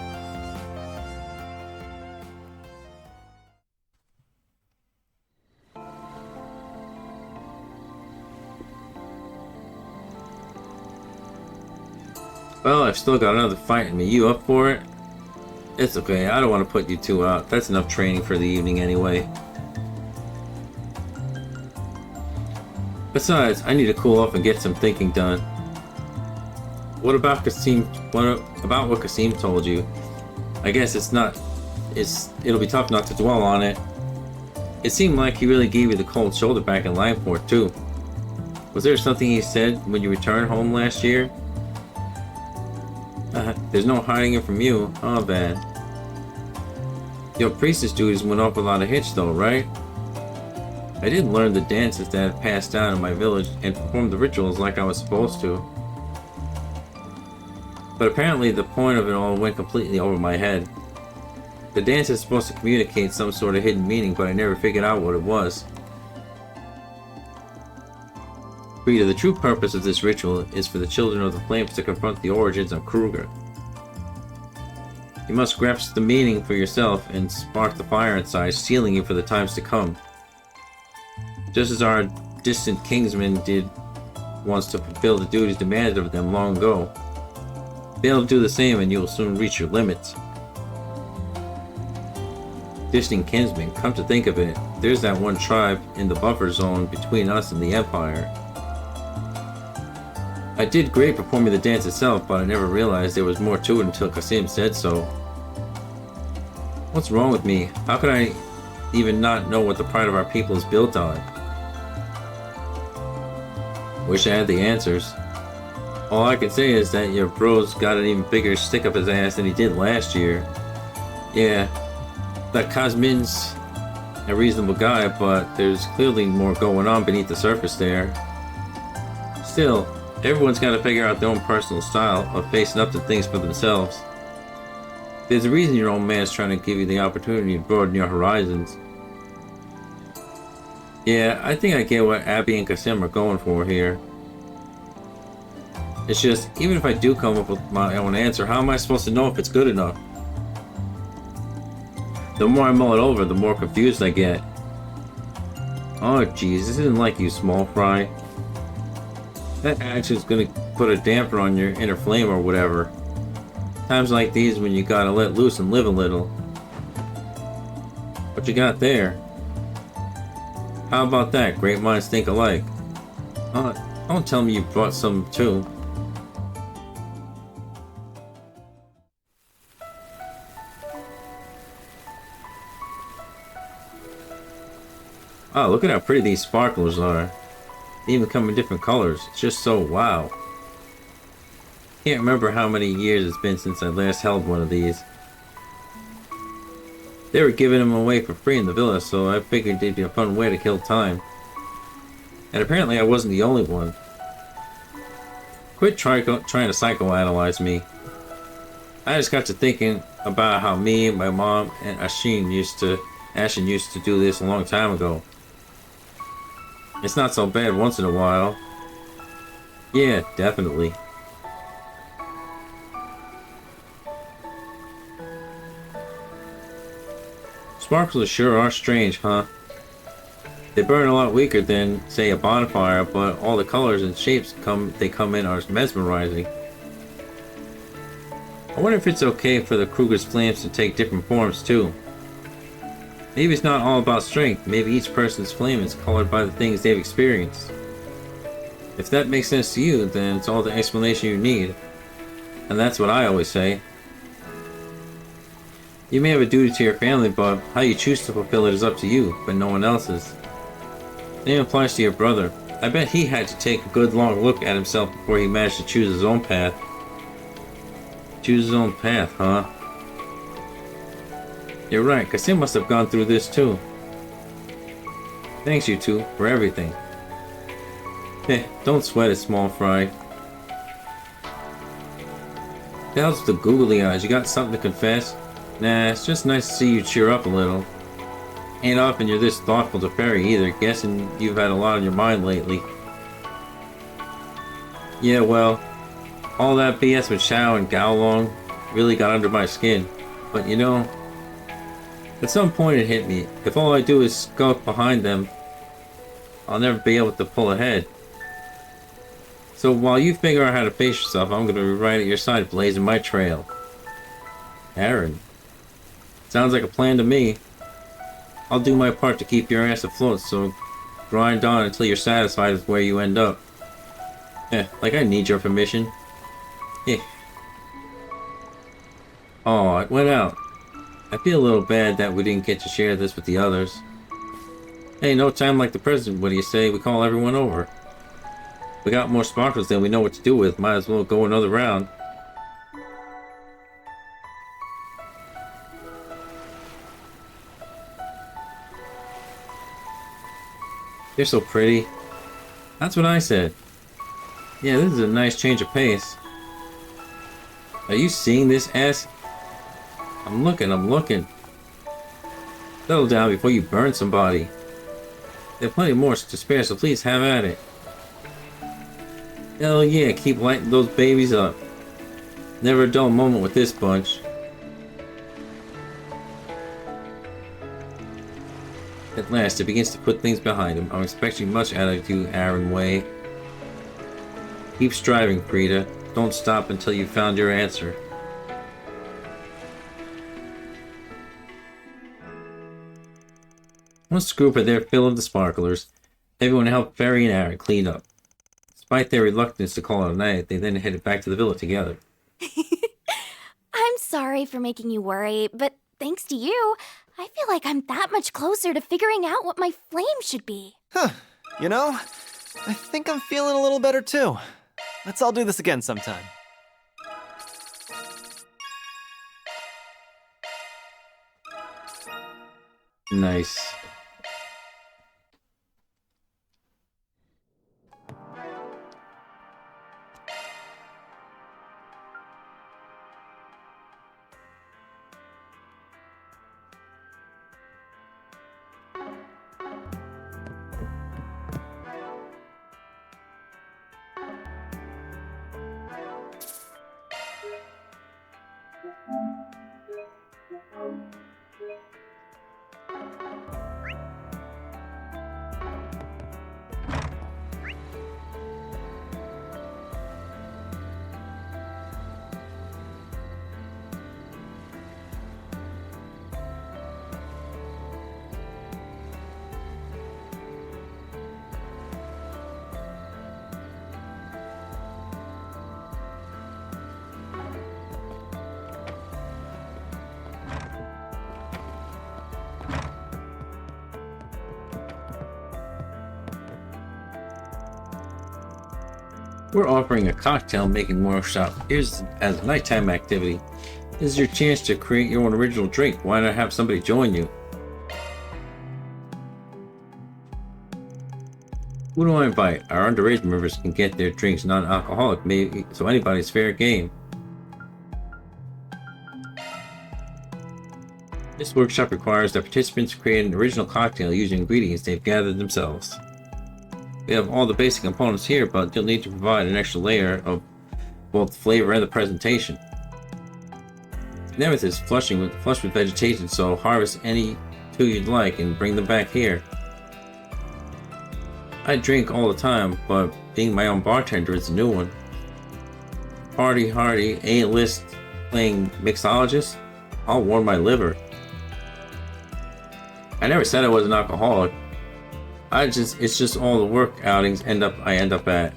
Well, I've still got another fight in me. You up for it? It's okay, I don't want to put you two out. That's enough training for the evening anyway. Besides, I need to cool off and get some thinking done. What about what Kasim told you? I guess it'll be tough not to dwell on it. It seemed like he really gave you the cold shoulder back in Langport too. Was there something he said when you returned home last year? There's no hiding it from you. Oh, bad. Your priestess duties went off without a hitch though, right? I did learn the dances that had passed down in my village and performed the rituals like I was supposed to. But apparently the point of it all went completely over my head. The dance is supposed to communicate some sort of hidden meaning, but I never figured out what it was. Rita, the true purpose of this ritual is for the Children of the Flames to confront the origins of Kruger. You must grasp the meaning for yourself and spark the fire inside, sealing you for the times to come. Just as our distant kingsmen did once to fulfill the duties demanded of them long ago. Fail to do the same and you will soon reach your limits. Distant kinsmen, come to think of it, there's that one tribe in the buffer zone between us and the Empire. I did great performing the dance itself, but I never realized there was more to it until Kasim said so. What's wrong with me? How could I even not know what the pride of our people is built on? Wish I had the answers. All I can say is that your bro's got an even bigger stick up his ass than he did last year. Yeah, that Kazmin's a reasonable guy, but there's clearly more going on beneath the surface there. Still, everyone's got to figure out their own personal style of facing up to things for themselves. There's a reason your old man's trying to give you the opportunity to broaden your horizons. Yeah, I think I get what Abby and Kasim are going for here. It's just, even if I do come up with my own answer, how am I supposed to know if it's good enough? The more I mull it over, the more confused I get. Oh jeez, this isn't like you, small fry. That action's gonna put a damper on your inner flame or whatever. Times like these when you gotta let loose and live a little. What you got there? How about that? Great minds think alike. Don't tell me you brought some too. Oh, look at how pretty these sparklers are. They even come in different colors. It's just so wow. Can't remember how many years it's been since I last held one of these. They were giving them away for free in the villa, so I figured it'd be a fun way to kill time. And apparently I wasn't the only one. Quit trying to psychoanalyze me. I just got to thinking about how me, my mom, and Ashin used to do this a long time ago. It's not so bad once in a while. Yeah, definitely. Sparklers sure are strange, huh? They burn a lot weaker than, say, a bonfire, but all the colors and shapes they come in are mesmerizing. I wonder if it's okay for the Kruger's flames to take different forms too. Maybe it's not all about strength. Maybe each person's flame is colored by the things they've experienced. If that makes sense to you, then it's all the explanation you need. And that's what I always say. You may have a duty to your family, but how you choose to fulfill it is up to you, but no one else's. Same applies to your brother. I bet he had to take a good long look at himself before he managed to choose his own path. Choose his own path, huh? You're right, Kasim must have gone through this too. Thanks you two, for everything. Heh, don't sweat it, small fry. The hell's with the googly eyes? You got something to confess? Nah, it's just nice to see you cheer up a little. Ain't often you're this thoughtful to Fairy either, guessing you've had a lot on your mind lately. Yeah, well, all that BS with Shao and Gaolong really got under my skin. But you know, at some point it hit me. If all I do is skulk behind them, I'll never be able to pull ahead. So while you figure out how to face yourself, I'm gonna be right at your side blazing my trail. Aaron. Sounds like a plan to me. I'll do my part to keep your ass afloat, so grind on until you're satisfied with where you end up. Like I need your permission. Oh, it went out. I feel a little bad that we didn't get to share this with the others. Hey, no time like the present, what do you say we call everyone over? We got more sparkles than we know what to do with, might as well go another round. They're so pretty. That's what I said. Yeah, this is a nice change of pace. Are you seeing this, ass? I'm looking. Settle down before you burn somebody. There's plenty more to spare, so please have at it. Hell yeah, keep lighting those babies up. Never a dull moment with this bunch. At last, it begins to put things behind him. I'm expecting much out of you, Aaron Way. Keep striving, Frida. Don't stop until you've found your answer. Once the group are there filled with the sparklers, everyone helped Fairy and Aaron clean up. Despite their reluctance to call it a night, they then headed back to the villa together. I'm sorry for making you worry, but thanks to you, I feel like I'm that much closer to figuring out what my flame should be. Huh. You know, I think I'm feeling a little better too. Let's all do this again sometime. Nice. We're offering a cocktail making workshop. Here's as a nighttime activity. This is your chance to create your own original drink. Why not have somebody join you? Who do I invite? Our underage members can get their drinks non-alcoholic, maybe, so anybody's fair game. This workshop requires that participants create an original cocktail using ingredients they've gathered themselves. We have all the basic components here, but you'll need to provide an extra layer of both the flavor and the presentation. Nemeth is flush with vegetation, so harvest any two you'd like and bring them back here. I drink all the time, but being my own bartender is a new one. Party hardy, A-list playing mixologist? I'll warm my liver. I never said I was an alcoholic. It's just all the work outings I end up at.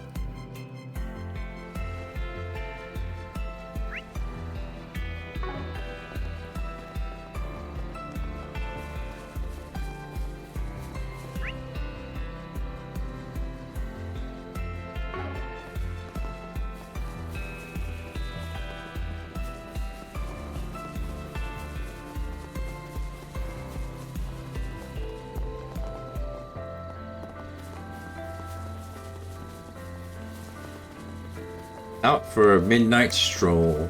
Out for a midnight stroll.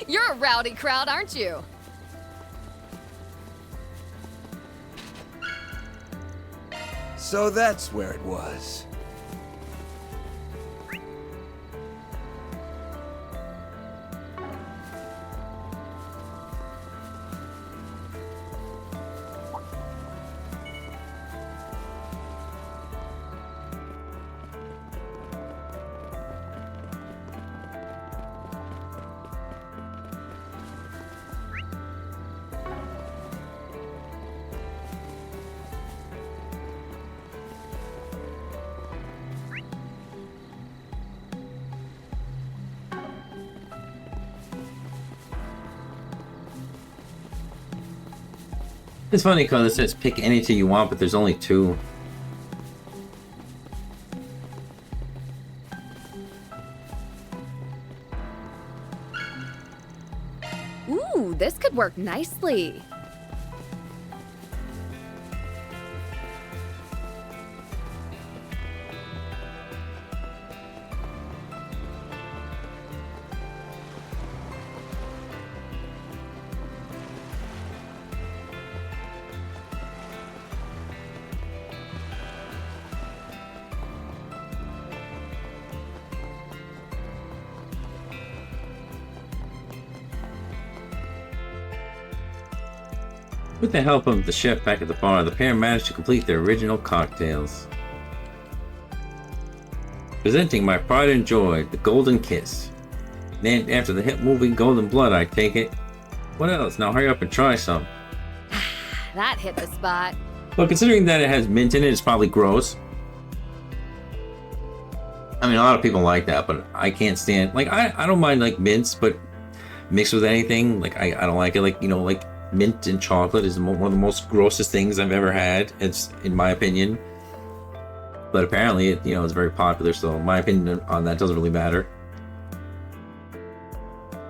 You're a rowdy crowd, aren't you? So that's where it was. It's funny because it says pick any two you want, but there's only two. Ooh, this could work nicely. With the help of the chef back at the bar, the pair managed to complete their original cocktails. Presenting my pride and joy, the Golden Kiss. Named after the hit movie Golden Blood, I take it. What else? Now hurry up and try some. That hit the spot. Well, considering that it has mint in it, it's probably gross. I mean, a lot of people like that, but I can't stand... Like, I don't mind, like, mints, but mixed with anything, like, I don't like it. Like, you know, like, mint and chocolate is one of the most grossest things I've ever had. It's, in my opinion. But apparently, it, you know, it's very popular, so my opinion on that doesn't really matter.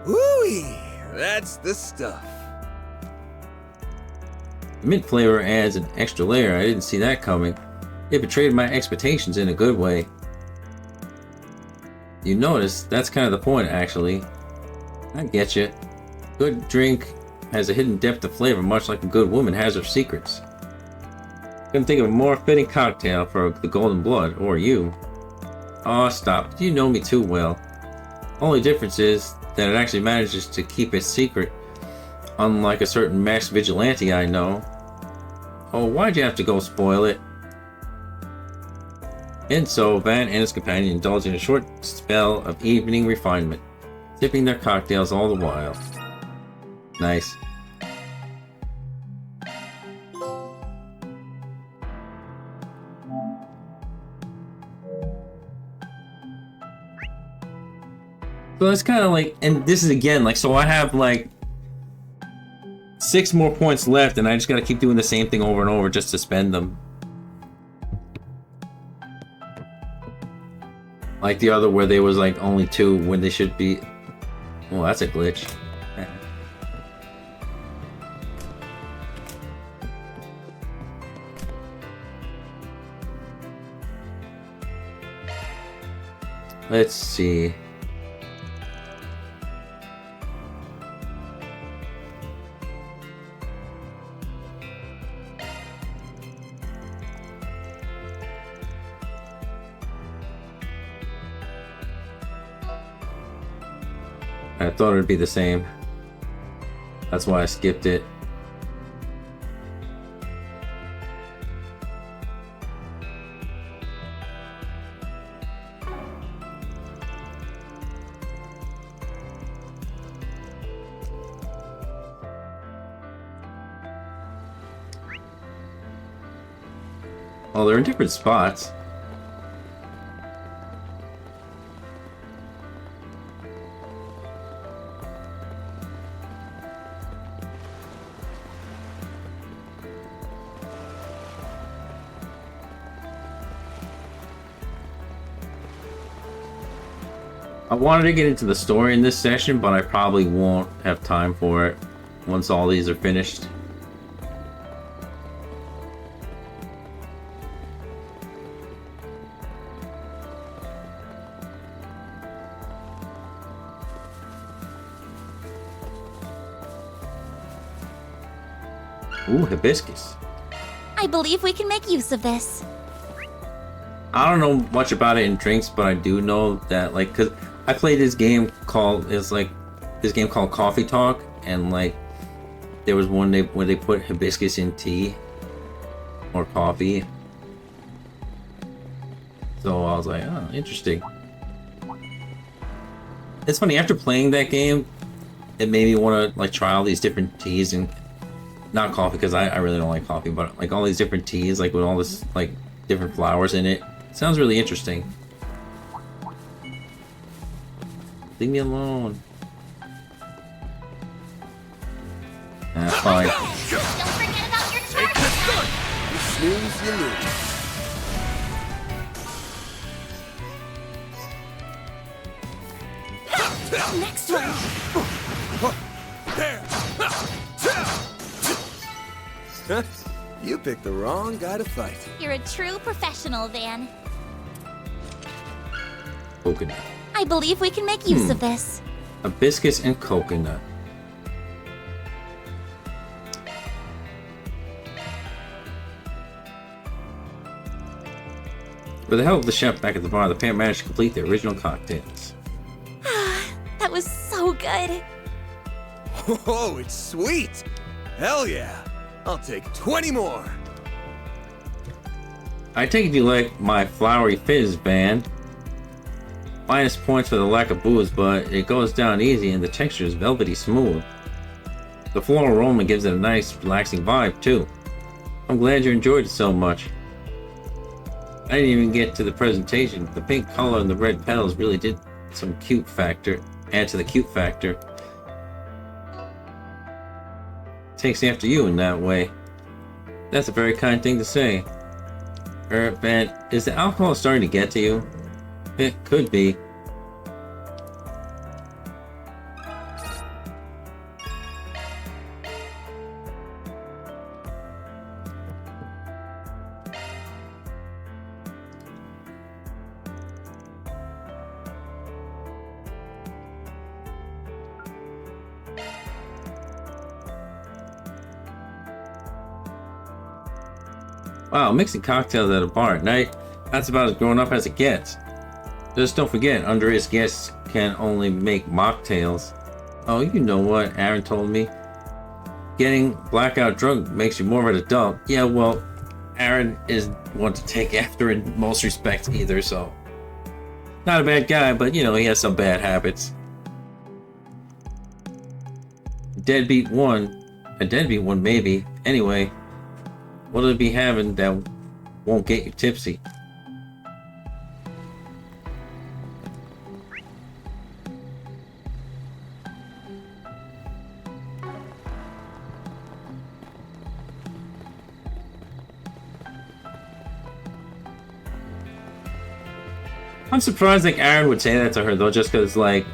Ooh-wee, that's the stuff. The mint flavor adds an extra layer. I didn't see that coming. It betrayed my expectations in a good way. You notice, that's kind of the point, actually. I get you. Good drink has a hidden depth of flavor, much like a good woman has her secrets. Couldn't think of a more fitting cocktail for the Golden Blood, or you. Aw, stop. You know me too well. Only difference is that it actually manages to keep its secret, unlike a certain masked vigilante I know. Oh, why'd you have to go spoil it? And so, Van and his companion indulged in a short spell of evening refinement, sipping their cocktails all the while. Nice. So it's kind of like, and this is again, like, so I have like 6 more points left, and I just gotta keep doing the same thing over and over just to spend them. Like the other where there was like only 2 when they should be. Well, that's a glitch. Let's see. I thought it would be the same. That's why I skipped it. Well, they're in different spots. I wanted to get into the story in this session, but I probably won't have time for it once all these are finished. Ooh, hibiscus. I believe we can make use of this. I don't know much about it in drinks, but I do know that, like, cause I played this game called Coffee Talk, and like there was one where they put hibiscus in tea or coffee. So I was like, oh, interesting. It's funny, after playing that game, it made me want to like try all these different teas, and not coffee because I really don't like coffee, but like all these different teas, like with all this like different flowers in it. Sounds really interesting. Leave me alone. Ah, fine. Don't forget about your Take this gun! You snooze, you lose. Next one. Huh? You picked the wrong guy to fight. You're a true professional, Van. Coconut. I believe we can make use of this. Hibiscus and coconut. With the help of the chef back at the bar, the pair managed to complete their original cocktails. That was so good. Oh, it's sweet! Hell yeah! I'll take 20 more! I take it you like my flowery fizz, Van. Minus points for the lack of booze, but it goes down easy and the texture is velvety smooth. The floral aroma gives it a nice, relaxing vibe, too. I'm glad you enjoyed it so much. I didn't even get to the presentation. The pink color and the red petals really did some cute factor. Add to the cute factor. Takes after you in that way. That's a very kind thing to say. Van, is the alcohol starting to get to you? It could be. Wow, mixing cocktails at a bar at night? That's about as grown up as it gets. Just don't forget, underage guests can only make mocktails. Oh, you know what Aaron told me. Getting blackout drunk makes you more of an adult. Yeah, well, Aaron isn't one to take after in most respects either, so. Not a bad guy, but you know, he has some bad habits. A deadbeat one maybe. Anyway, what'll it be having that won't get you tipsy? I'm surprised like Aaron would say that to her though, just because like,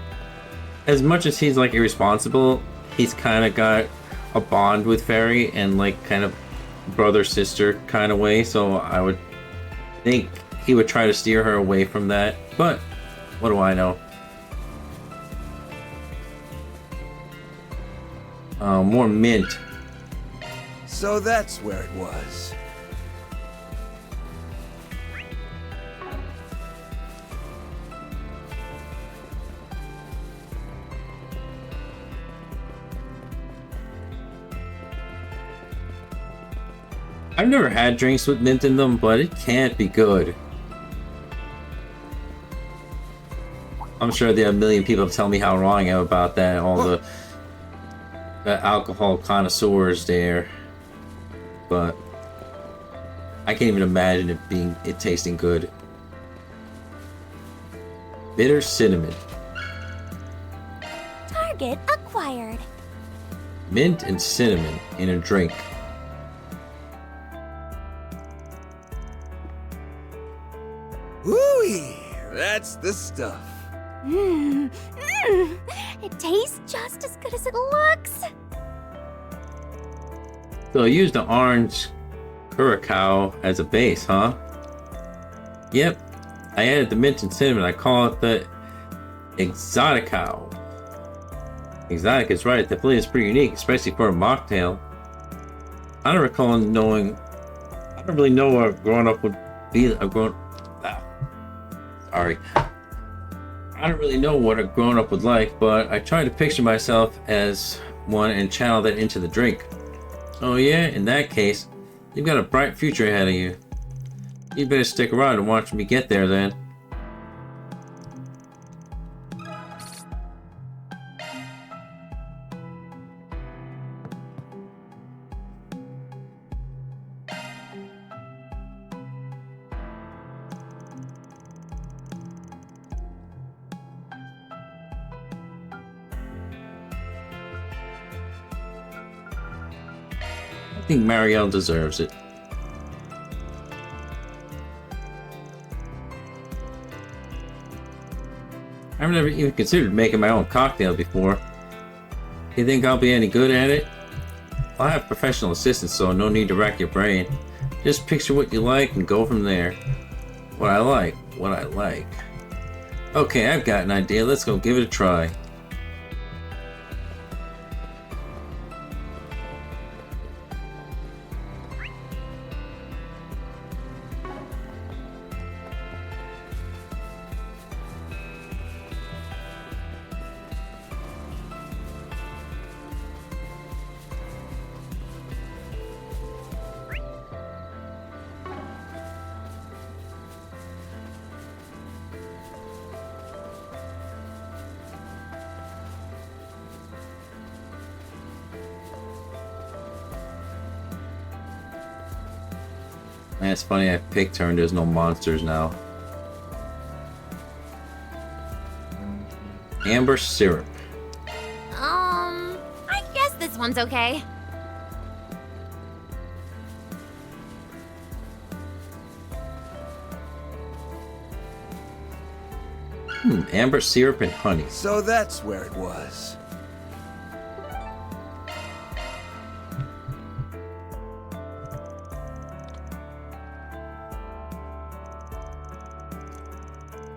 as much as he's like irresponsible, he's kind of got a bond with Fairy and like kind of brother sister kind of way. So I would think he would try to steer her away from that. But what do I know? More mint. So that's where it was. I've never had drinks with mint in them, but it can't be good. I'm sure there are a million people tell me how wrong I am about that. All the alcohol connoisseurs there, but I can't even imagine it tasting good. Bitter cinnamon. Target acquired. Mint and cinnamon in a drink. Woo-wee! That's the stuff. It tastes just as good as it looks. So I used the orange curacao as a base, huh? Yep. I added the mint and cinnamon. I call it the exoticao. Exotic is right. The flavor is pretty unique, especially for a mocktail. I don't recall knowing. I don't really know what growing up would be. Sorry. I don't really know what a grown-up would like, but I try to picture myself as one and channel that into the drink. Oh yeah? In that case, you've got a bright future ahead of you. You better stick around and watch me get there then. I think Marielle deserves it. I've never even considered making my own cocktail before. You think I'll be any good at it? I'll have professional assistants, so no need to rack your brain. Just picture what you like and go from there. What I like. Okay, I've got an idea. Let's go give it a try. Man, it's funny I picked her and there's no monsters now. Amber syrup. I guess this one's okay. Amber syrup and honey. So that's where it was.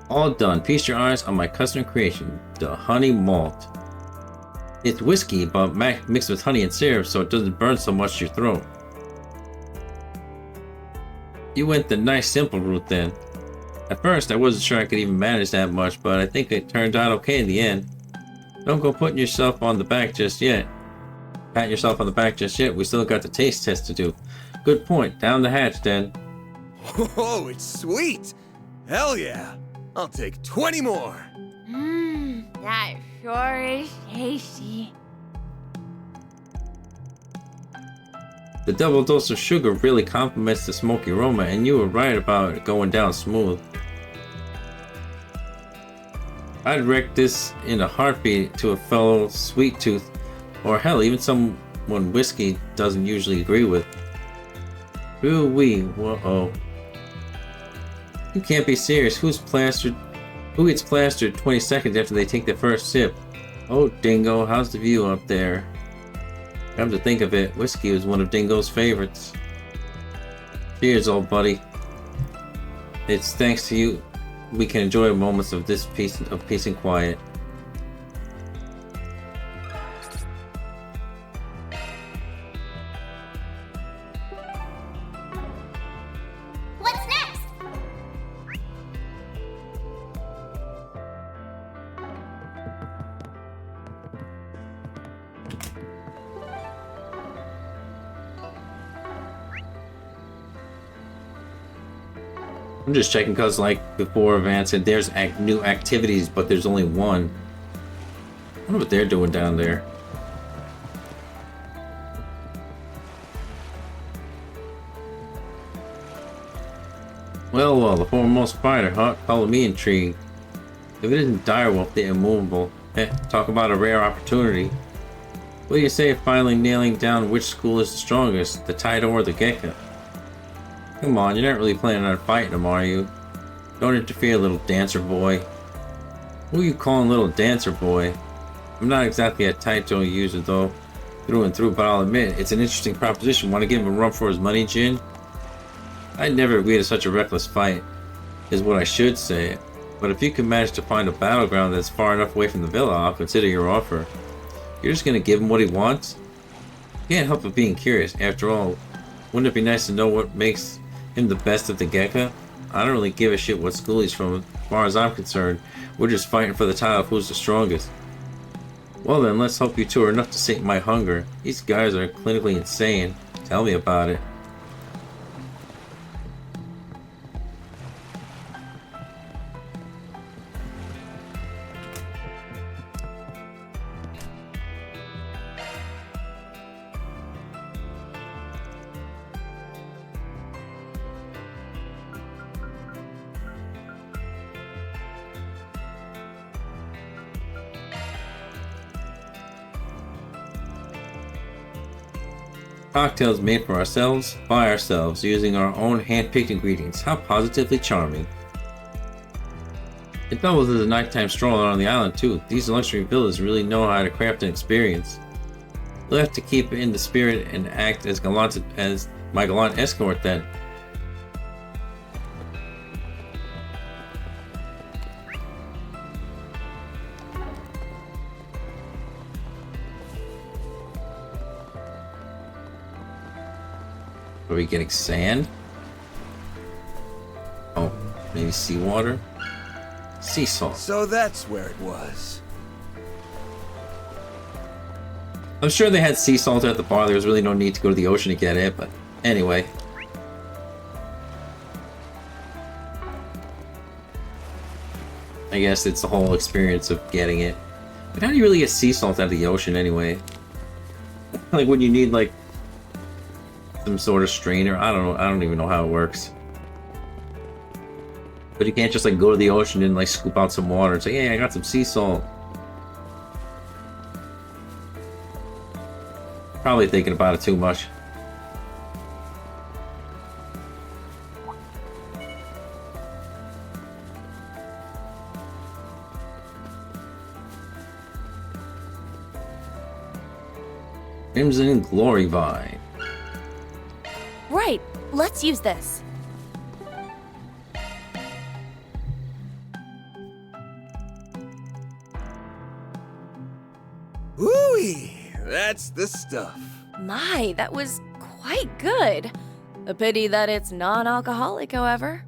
All done. Feast your eyes on my custom creation, the honey malt. It's whiskey, but mixed with honey and syrup, so it doesn't burn so much your throat. You went the nice simple route then. At first, I wasn't sure I could even manage that much, but I think it turned out okay in the end. Don't go putting yourself on the back just yet. Pat yourself on the back just yet. We still got the taste test to do. Good point. Down the hatch then. Whoa, it's sweet! Hell yeah! I'll take 20 more! That sure is tasty. The double dose of sugar really complements the smoky aroma, and you were right about it going down smooth. I'd wreck this in a heartbeat to a fellow sweet tooth, or hell, even someone whiskey doesn't usually agree with. Ooh-wee, whoa-oh. You can't be serious. Who gets plastered 20 seconds after they take their first sip? Oh, Dingo, how's the view up there? Come to think of it, whiskey was one of Dingo's favorites. Cheers, old buddy. It's thanks to you we can enjoy moments of this peace and quiet. What's next? I'm just checking because, like before, Van said there's new activities, but there's only one. I wonder what they're doing down there. Well, the foremost fighter, huh? Follow me intrigued. If it isn't Direwolf the Immovable, talk about a rare opportunity. What do you say of finally nailing down which school is the strongest, the Taito or the Gekka? Come on, you're not really planning on fighting them, are you? Don't interfere, little dancer boy. Who are you calling little dancer boy? I'm not exactly a Taito user though, through and through, but I'll admit, it's an interesting proposition. Want to give him a run for his money, Jin? I'd never agree to such a reckless fight, is what I should say. But if you can manage to find a battleground that's far enough away from the villa, I'll consider your offer. You're just gonna give him what he wants? Can't help but being curious. After all, wouldn't it be nice to know what makes him the best of the Gekka? I don't really give a shit what school he's from. As far as I'm concerned, we're just fighting for the title of who's the strongest. Well then, let's hope you two are enough to sate my hunger. These guys are clinically insane. Tell me about it. Cocktails made for ourselves, by ourselves, using our own hand-picked ingredients. How positively charming. It doubles as a nighttime stroll on the island too. These luxury villas really know how to craft an experience. You'll have to keep in the spirit and act as gallant as my gallant escort then. Are we getting sand? Oh, maybe seawater? Sea salt. So that's where it was. I'm sure they had sea salt at the bar. There was really no need to go to the ocean to get it, but anyway. I guess it's the whole experience of getting it. But how do you really get sea salt out of the ocean anyway? Like when you need like some sort of strainer. I don't know. I don't even know how it works. But you can't just like go to the ocean and like scoop out some water and say, "Hey, I got some sea salt." Probably thinking about it too much. Crimson Glory Vine. Right, let's use this. Woo-wee! That's the stuff. My, that was quite good. A pity that it's non-alcoholic, however.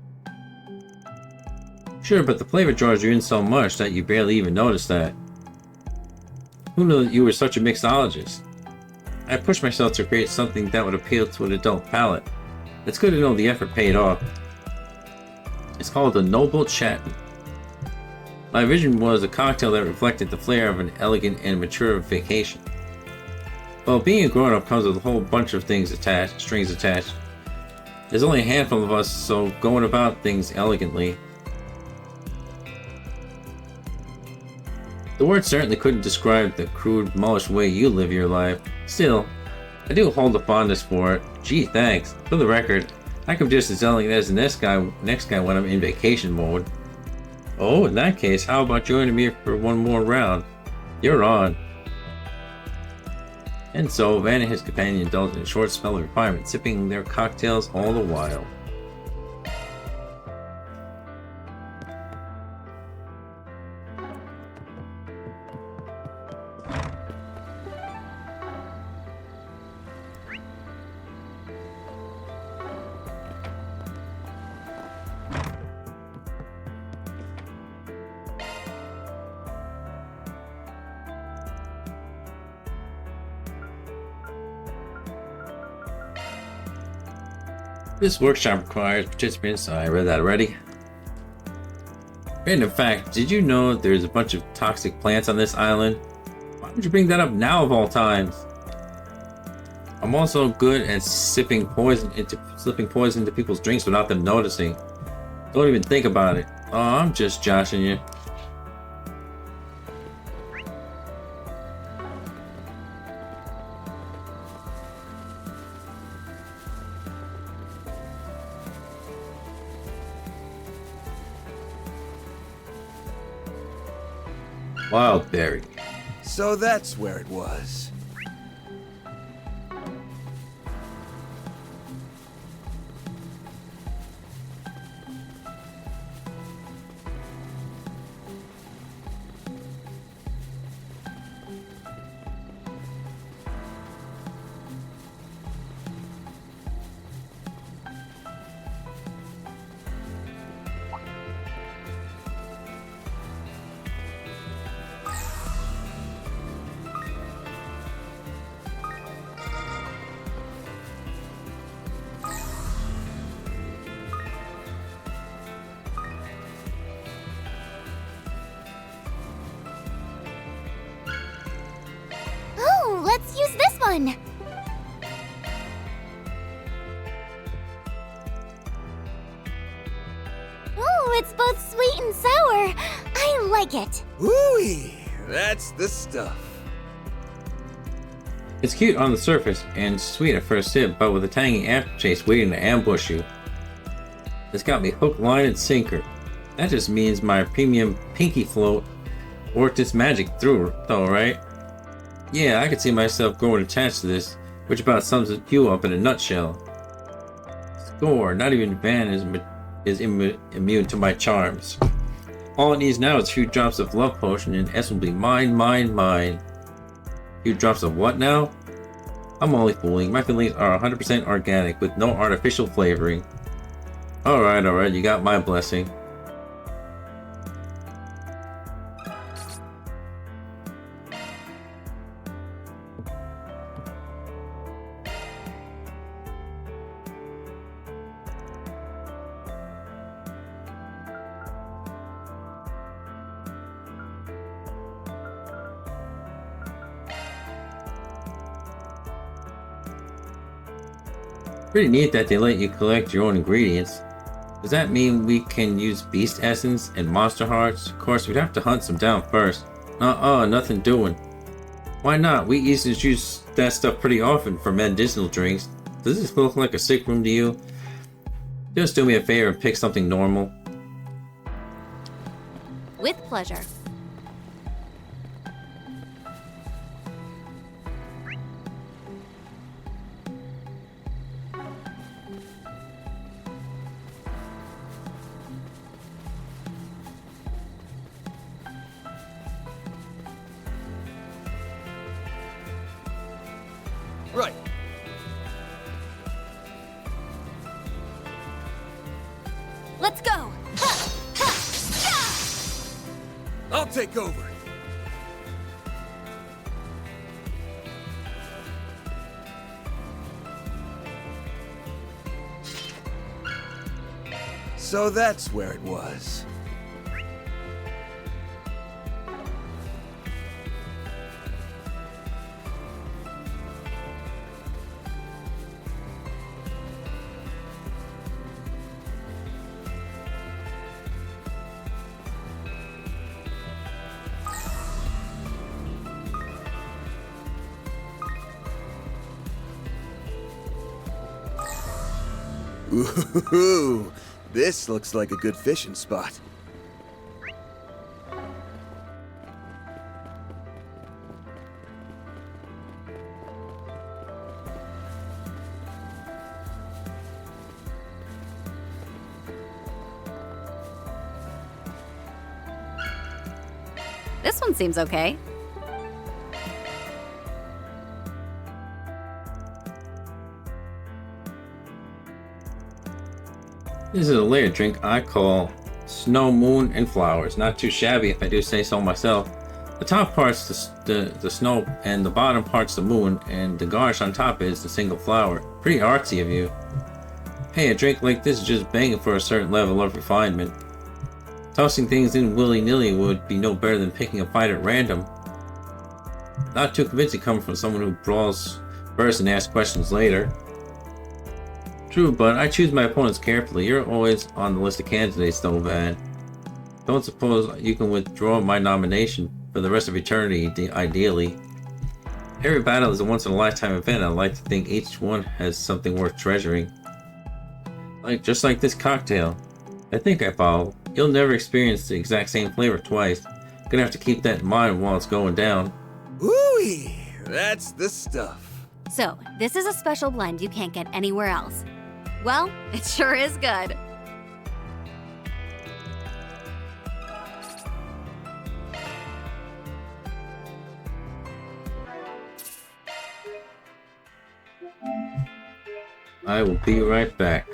Sure, but the flavor draws you in so much that you barely even notice that. Who knew that you were such a mixologist? I pushed myself to create something that would appeal to an adult palate. It's good to know the effort paid off. It's called the Noble Chatton. My vision was a cocktail that reflected the flair of an elegant and mature vacation. Well, being a grown-up comes with a whole bunch of strings attached. There's only a handful of us, so going about things elegantly. The word certainly couldn't describe the crude, mullish way you live your life. Still, I do hold a fondness for it. Gee, thanks. For the record, I can be just as elegant as the next guy when I'm in vacation mode. Oh, in that case, how about joining me for one more round? You're on. And so, Van and his companion indulged in a short spell of refinement, sipping their cocktails all the while. This workshop requires participants. I read that already. Random fact, did you know there's a bunch of toxic plants on this island? Why would you bring that up now of all times? I'm also good at slipping poison into people's drinks without them noticing. Don't even think about it. Oh, I'm just joshing you. Wildberry. So that's where it was. Oh, let's use this one! Oh, it's both sweet and sour. I like it. Ooh, that's the stuff. It's cute on the surface and sweet at first sip, but with a tangy aftertaste waiting to ambush you. It's got me hook, line, and sinker. That just means my premium pinky float worked its magic through, though, right? Yeah, I could see myself growing attached to this, which about sums you up in a nutshell. Score, not even Van is immune to my charms. All it needs now is a few drops of love potion and S will be mine, mine, mine. Few drops of what now? I'm only fooling. My feelings are 100% organic with no artificial flavoring. Alright, you got my blessing. Pretty neat that they let you collect your own ingredients. Does that mean we can use beast essence and monster hearts? Of course, we'd have to hunt some down first. Nothing doing. Why not? We Easterns use that stuff pretty often for medicinal drinks. Does this look like a sick room to you? Just do me a favor and pick something normal. With pleasure. Right. Let's go! I'll take over. So that's where it was. Ooh, this looks like a good fishing spot. This one seems okay. This is a layered drink I call Snow, Moon, and Flowers. Not too shabby if I do say so myself. The top part's the snow, and the bottom part's the moon, and the garnish on top is the single flower. Pretty artsy of you. Hey, a drink like this is just banging for a certain level of refinement. Tossing things in willy-nilly would be no better than picking a fight at random. Not too convincing coming from someone who brawls first and asks questions later. True, but I choose my opponents carefully. You're always on the list of candidates, though, man. Don't suppose you can withdraw my nomination for the rest of eternity, ideally. Every battle is a once-in-a-lifetime event. I like to think each one has something worth treasuring. Just like this cocktail. I think I follow. You'll never experience the exact same flavor twice. Gonna have to keep that in mind while it's going down. Ooh, that's the stuff. So, this is a special blend you can't get anywhere else. Well, it sure is good. I will be right back.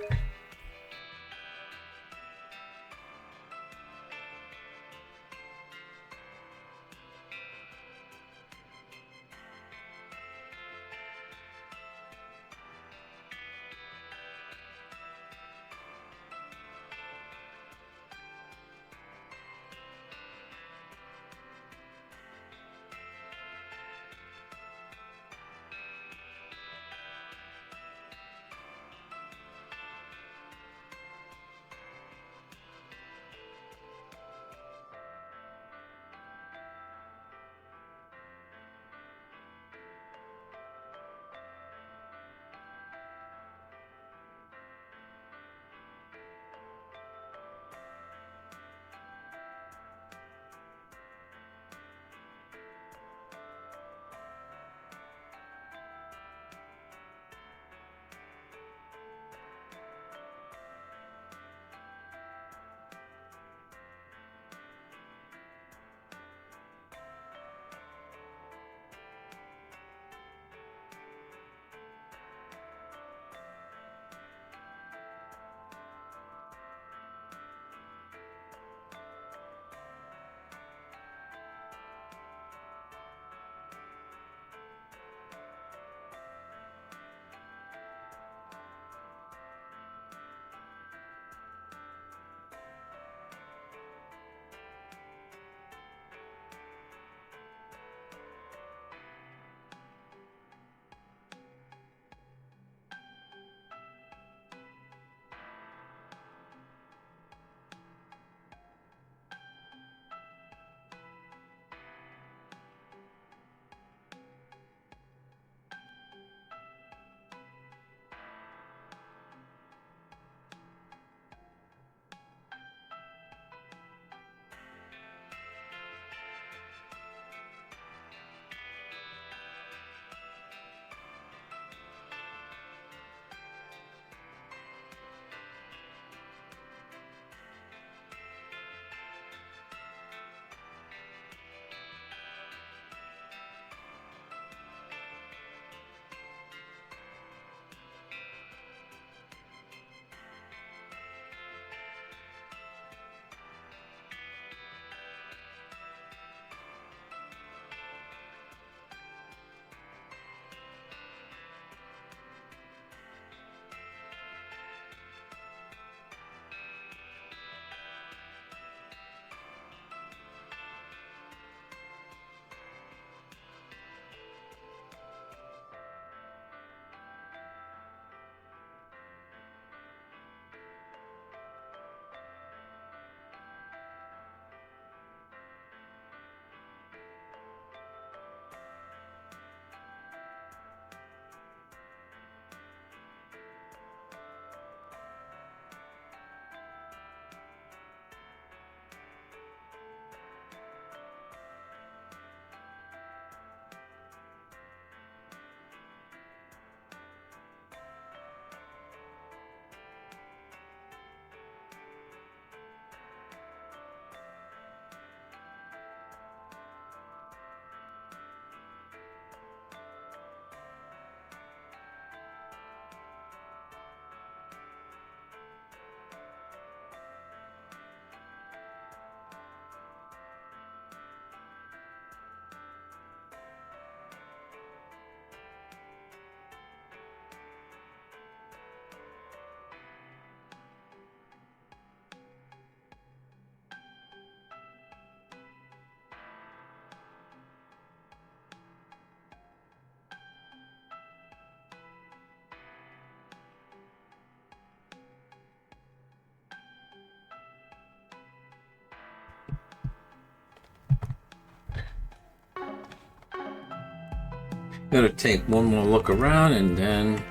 Gotta take one more look around and then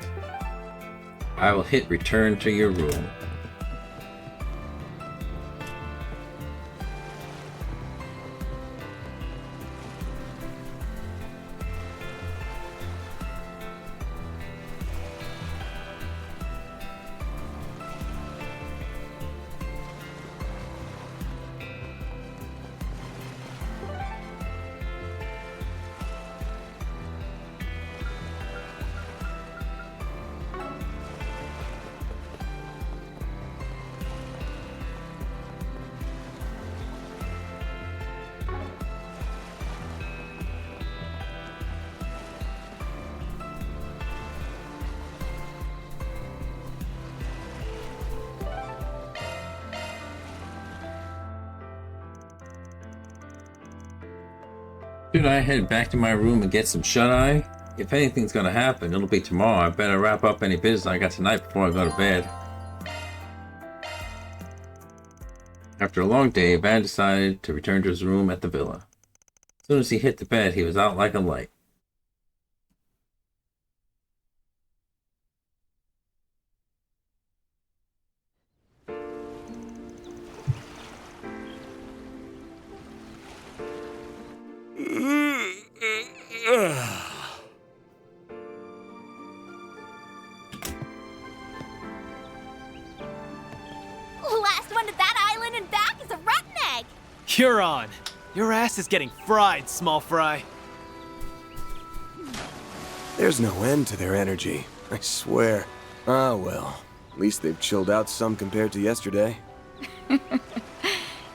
I will hit return to your room. Should I head back to my room and get some shut-eye? If anything's gonna happen, it'll be tomorrow. I better wrap up any business I got tonight before I go to bed. After a long day, Van decided to return to his room at the villa. As soon as he hit the bed, he was out like a light. Last one to that island and back is a rotten egg! You're on. Your ass is getting fried, small fry. There's no end to their energy, I swear. Ah, well. At least they've chilled out some compared to yesterday.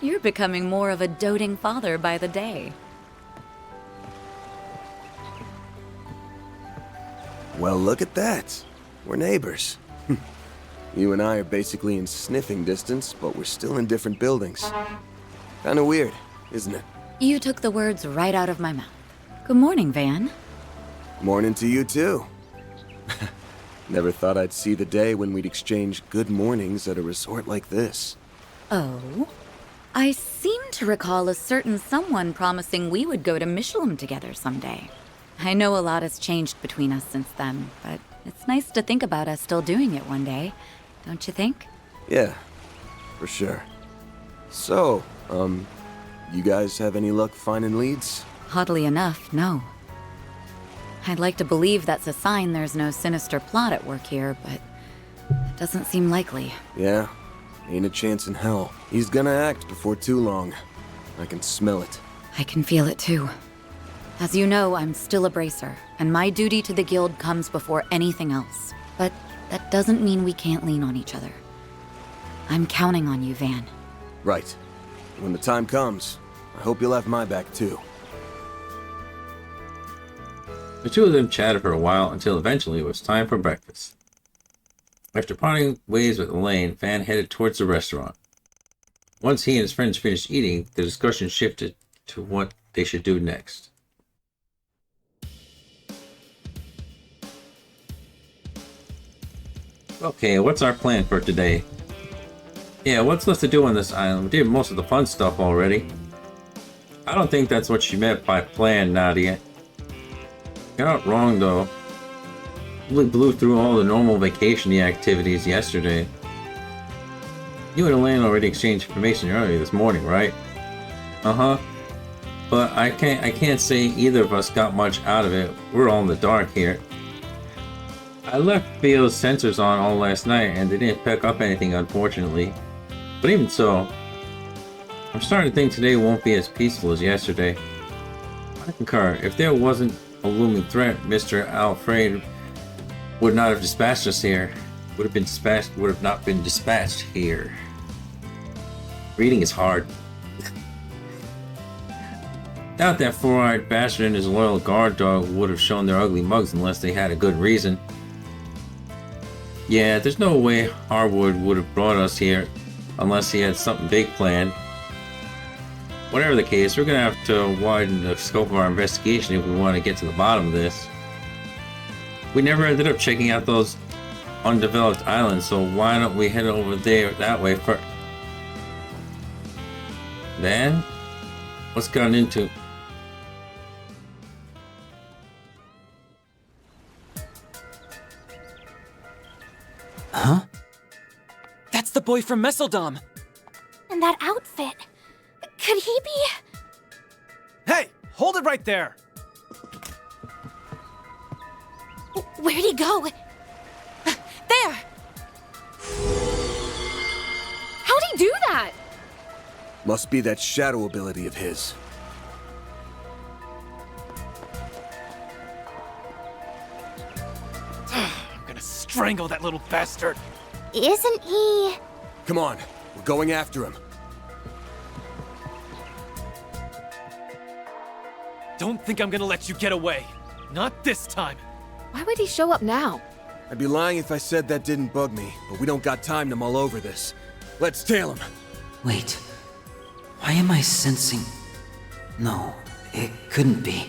You're becoming more of a doting father by the day. Well, look at that. We're neighbors. You and I are basically in sniffing distance, but we're still in different buildings. Kinda weird, isn't it? You took the words right out of my mouth. Good morning, Van. Morning to you, too. Never thought I'd see the day when we'd exchange good mornings at a resort like this. Oh? I seem to recall a certain someone promising we would go to Michelin together someday. I know a lot has changed between us since then, but it's nice to think about us still doing it one day, don't you think? Yeah, for sure. So, you guys have any luck finding leads? Oddly enough, no. I'd like to believe that's a sign there's no sinister plot at work here, but it doesn't seem likely. Yeah, ain't a chance in hell. He's gonna act before too long. I can smell it. I can feel it too. As you know, I'm still a bracer, and my duty to the guild comes before anything else. But that doesn't mean we can't lean on each other. I'm counting on you, Van. Right. When the time comes, I hope you'll have my back too. The two of them chatted for a while until eventually it was time for breakfast. After parting ways with Elaine, Van headed towards the restaurant. Once he and his friends finished eating, the discussion shifted to what they should do next. Okay, what's our plan for today? Yeah, what's left to do on this island? We did most of the fun stuff already. I don't think that's what she meant by plan, Nadia. You're not wrong, though. We blew through all the normal vacation activities yesterday. You and Elaine already exchanged information earlier this morning, right? Uh-huh. But I can't say either of us got much out of it. We're all in the dark here. I left Theo's sensors on all last night and they didn't pick up anything, unfortunately. But even so, I'm starting to think today won't be as peaceful as yesterday. I concur. If there wasn't a looming threat, Mr. Alfred would not have dispatched us here. Would have not been dispatched here. Reading is hard. Doubt that four-eyed bastard and his loyal guard dog would have shown their ugly mugs unless they had a good reason. Yeah, there's no way Harwood would have brought us here unless he had something big planned. Whatever the case, we're gonna have to widen the scope of our investigation if we want to get to the bottom of this. We never ended up checking out those undeveloped islands, so why don't we head over there that way first? Then, what's gotten into? the boy from Messeldom. And that outfit. Could he be? Hey, hold it right there. Where'd he go? There! How'd he do that? Must be that shadow ability of his. I'm gonna strangle that little bastard. Isn't he? Come on, we're going after him. Don't think I'm gonna let you get away. Not this time. Why would he show up now? I'd be lying if I said that didn't bug me, but we don't got time to mull over this. Let's tail him. Wait. Why am I sensing... No, it couldn't be.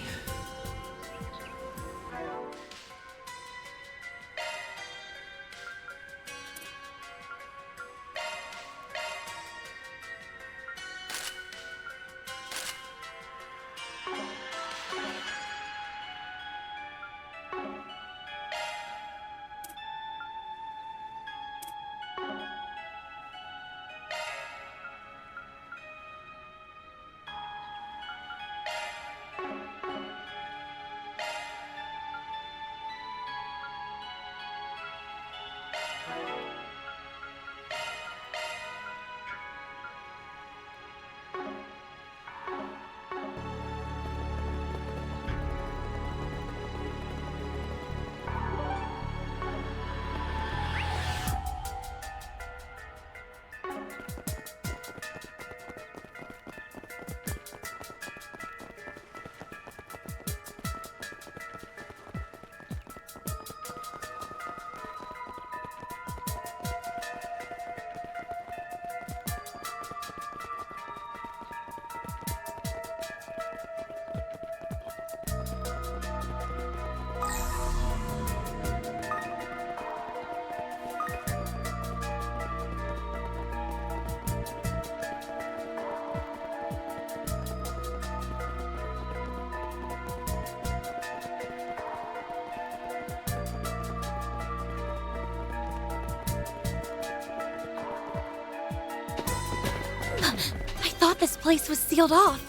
I thought this place was sealed off.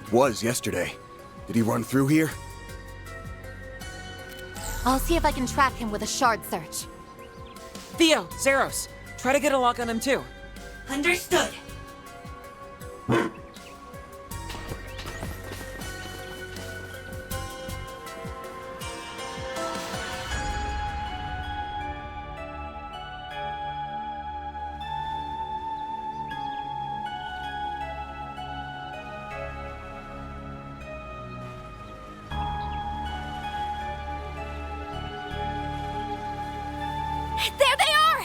It was yesterday. Did he run through here? I'll see if I can track him with a shard search. Theo, Zeros, try to get a lock on him too. Understood. There they are!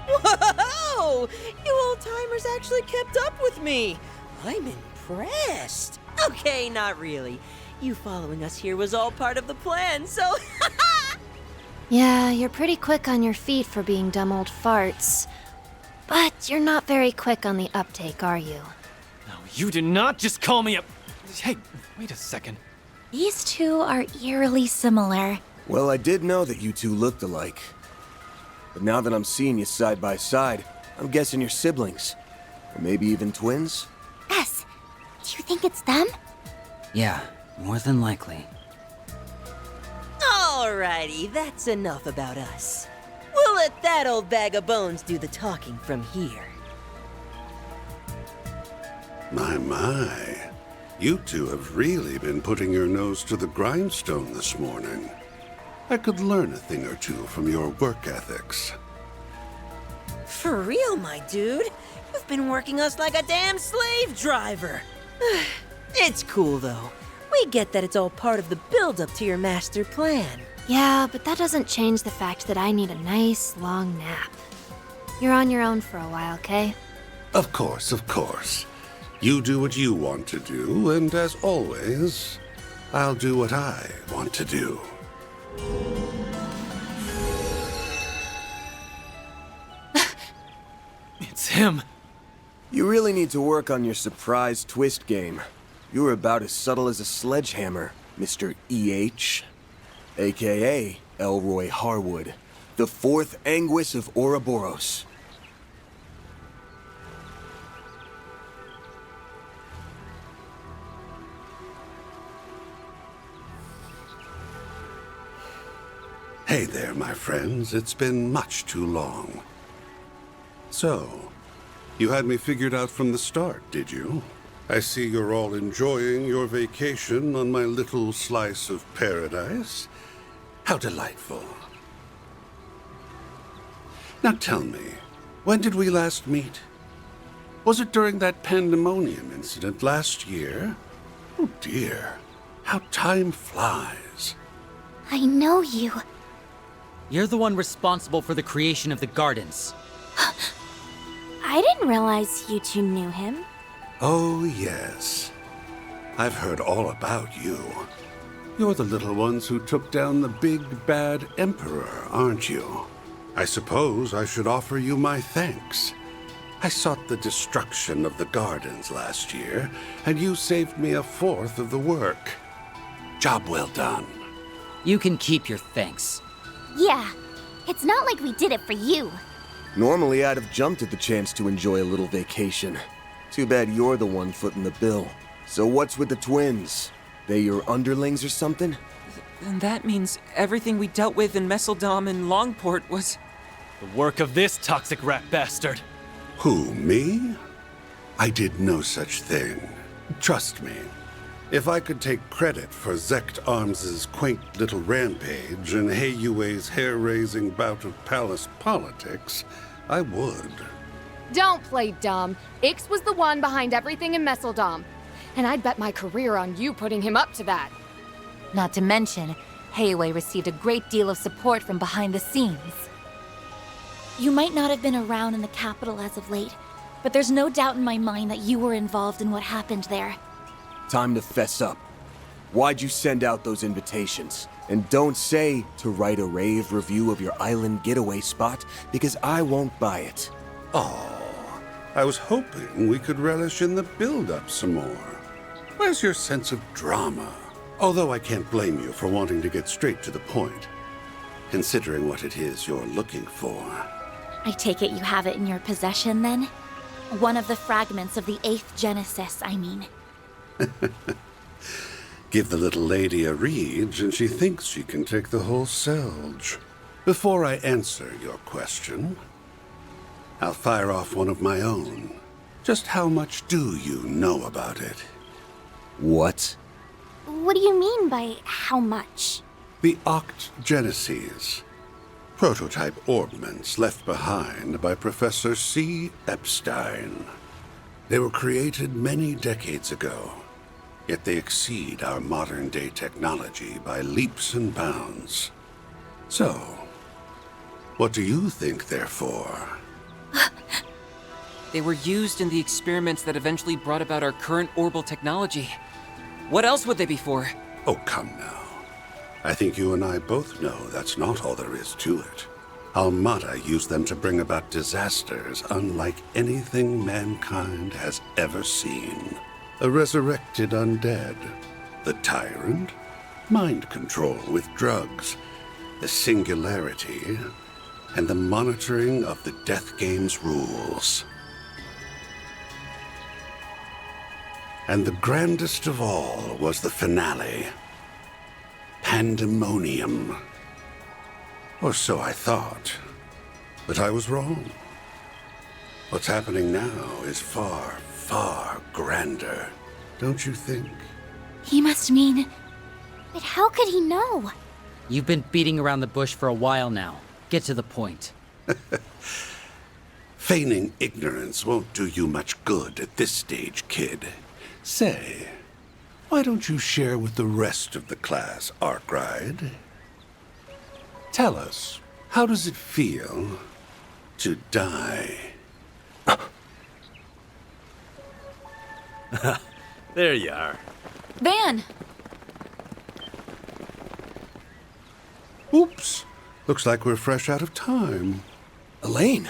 Whoa! You old-timers actually kept up with me. I'm impressed. Okay, not really. You following us here was all part of the plan, so... Yeah, you're pretty quick on your feet for being dumb old farts. But you're not very quick on the uptake, are you? No, you do not just call me a... Hey, wait a second. These two are eerily similar. Well, I did know that you two looked alike. But now that I'm seeing you side by side, I'm guessing you're siblings. Or maybe even twins? S, do you think it's them? Yeah, more than likely. Alrighty, that's enough about us. We'll let that old bag of bones do the talking from here. My. You two have really been putting your nose to the grindstone this morning. I could learn a thing or two from your work ethics. For real, my dude. You've been working us like a damn slave driver. It's cool, though. We get that it's all part of the build-up to your master plan. Yeah, but that doesn't change the fact that I need a nice, long nap. You're on your own for a while, Kay? Of course, of course. You do what you want to do, and as always, I'll do what I want to do. It's him. You really need to work on your surprise twist game. You were about as subtle as a sledgehammer, Mr. E.H. AKA Elroy Harwood. The fourth Anguis of Ouroboros. Hey there, my friends. It's been much too long. So, you had me figured out from the start, did you? I see you're all enjoying your vacation on my little slice of paradise. How delightful. Now tell me, when did we last meet? Was it during that pandemonium incident last year? Oh dear, how time flies. I know you. You're the one responsible for the creation of the gardens. I didn't realize you two knew him. Oh, yes. I've heard all about you. You're the little ones who took down the big, bad Emperor, aren't you? I suppose I should offer you my thanks. I sought the destruction of the gardens last year, and you saved me a fourth of the work. Job well done. You can keep your thanks. Yeah, it's not like we did it for you. Normally, I'd have jumped at the chance to enjoy a little vacation. Too bad you're the one footing the bill. So what's with the twins? They your underlings or something? And that means everything we dealt with in Messeldom and Longport was... The work of this toxic rat bastard. Who, me? I did no such thing. Trust me. If I could take credit for Zect Arms's quaint little rampage and Heiyue's hair-raising bout of palace politics, I would. Don't play dumb. Ix was the one behind everything in Messeldom. And I'd bet my career on you putting him up to that. Not to mention, Heiyue received a great deal of support from behind the scenes. You might not have been around in the capital as of late, but there's no doubt in my mind that you were involved in what happened there. Time to fess up. Why'd you send out those invitations? And don't say to write a rave review of your island getaway spot, because I won't buy it. Oh, I was hoping we could relish in the build-up some more. Where's your sense of drama? Although I can't blame you for wanting to get straight to the point, considering what it is you're looking for. I take it you have it in your possession, then? One of the fragments of the 8th Genesis, I mean. Give the little lady a reed, and she thinks she can take the whole Selge. Before I answer your question, I'll fire off one of my own. Just how much do you know about it? What? What do you mean by how much? The Oct Genesis. Prototype orbments left behind by Professor C. Epstein. They were created many decades ago, yet they exceed our modern-day technology by leaps and bounds. So, what do you think they're for? They were used in the experiments that eventually brought about our current orbital technology. What else would they be for? Oh, come now. I think you and I both know that's not all there is to it. Almada used them to bring about disasters unlike anything mankind has ever seen. A resurrected undead, the tyrant, mind control with drugs, the singularity, and the monitoring of the Death Game's rules. And the grandest of all was the finale. Pandemonium. Or so I thought. But I was wrong. What's happening now is far, far grander. Don't you think? He must mean... But how could he know? You've been beating around the bush for a while now. Get to the point. Feigning ignorance won't do you much good at this stage, kid. Say, why don't you share with the rest of the class, Arkride? Tell us, how does it feel to die? There you are. Van! Oops. Looks like we're fresh out of time. Elaine!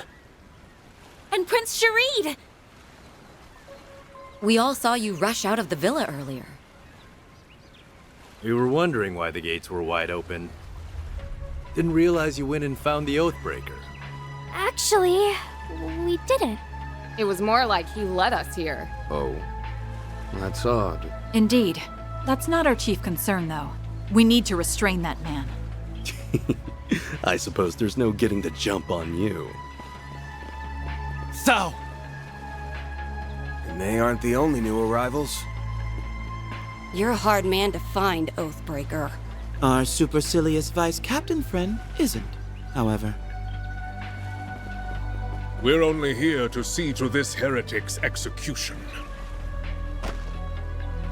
And Prince Sharid! We all saw you rush out of the villa earlier. We were wondering why the gates were wide open. Didn't realize you went and found the Oathbreaker. Actually, we didn't. It was more like he led us here. Oh, that's odd. Indeed. That's not our chief concern, though. We need to restrain that man. I suppose there's no getting the jump on you. So, And they aren't the only new arrivals. You're a hard man to find, Oathbreaker. Our supercilious vice captain friend isn't, however. We're only here to see to this heretic's execution.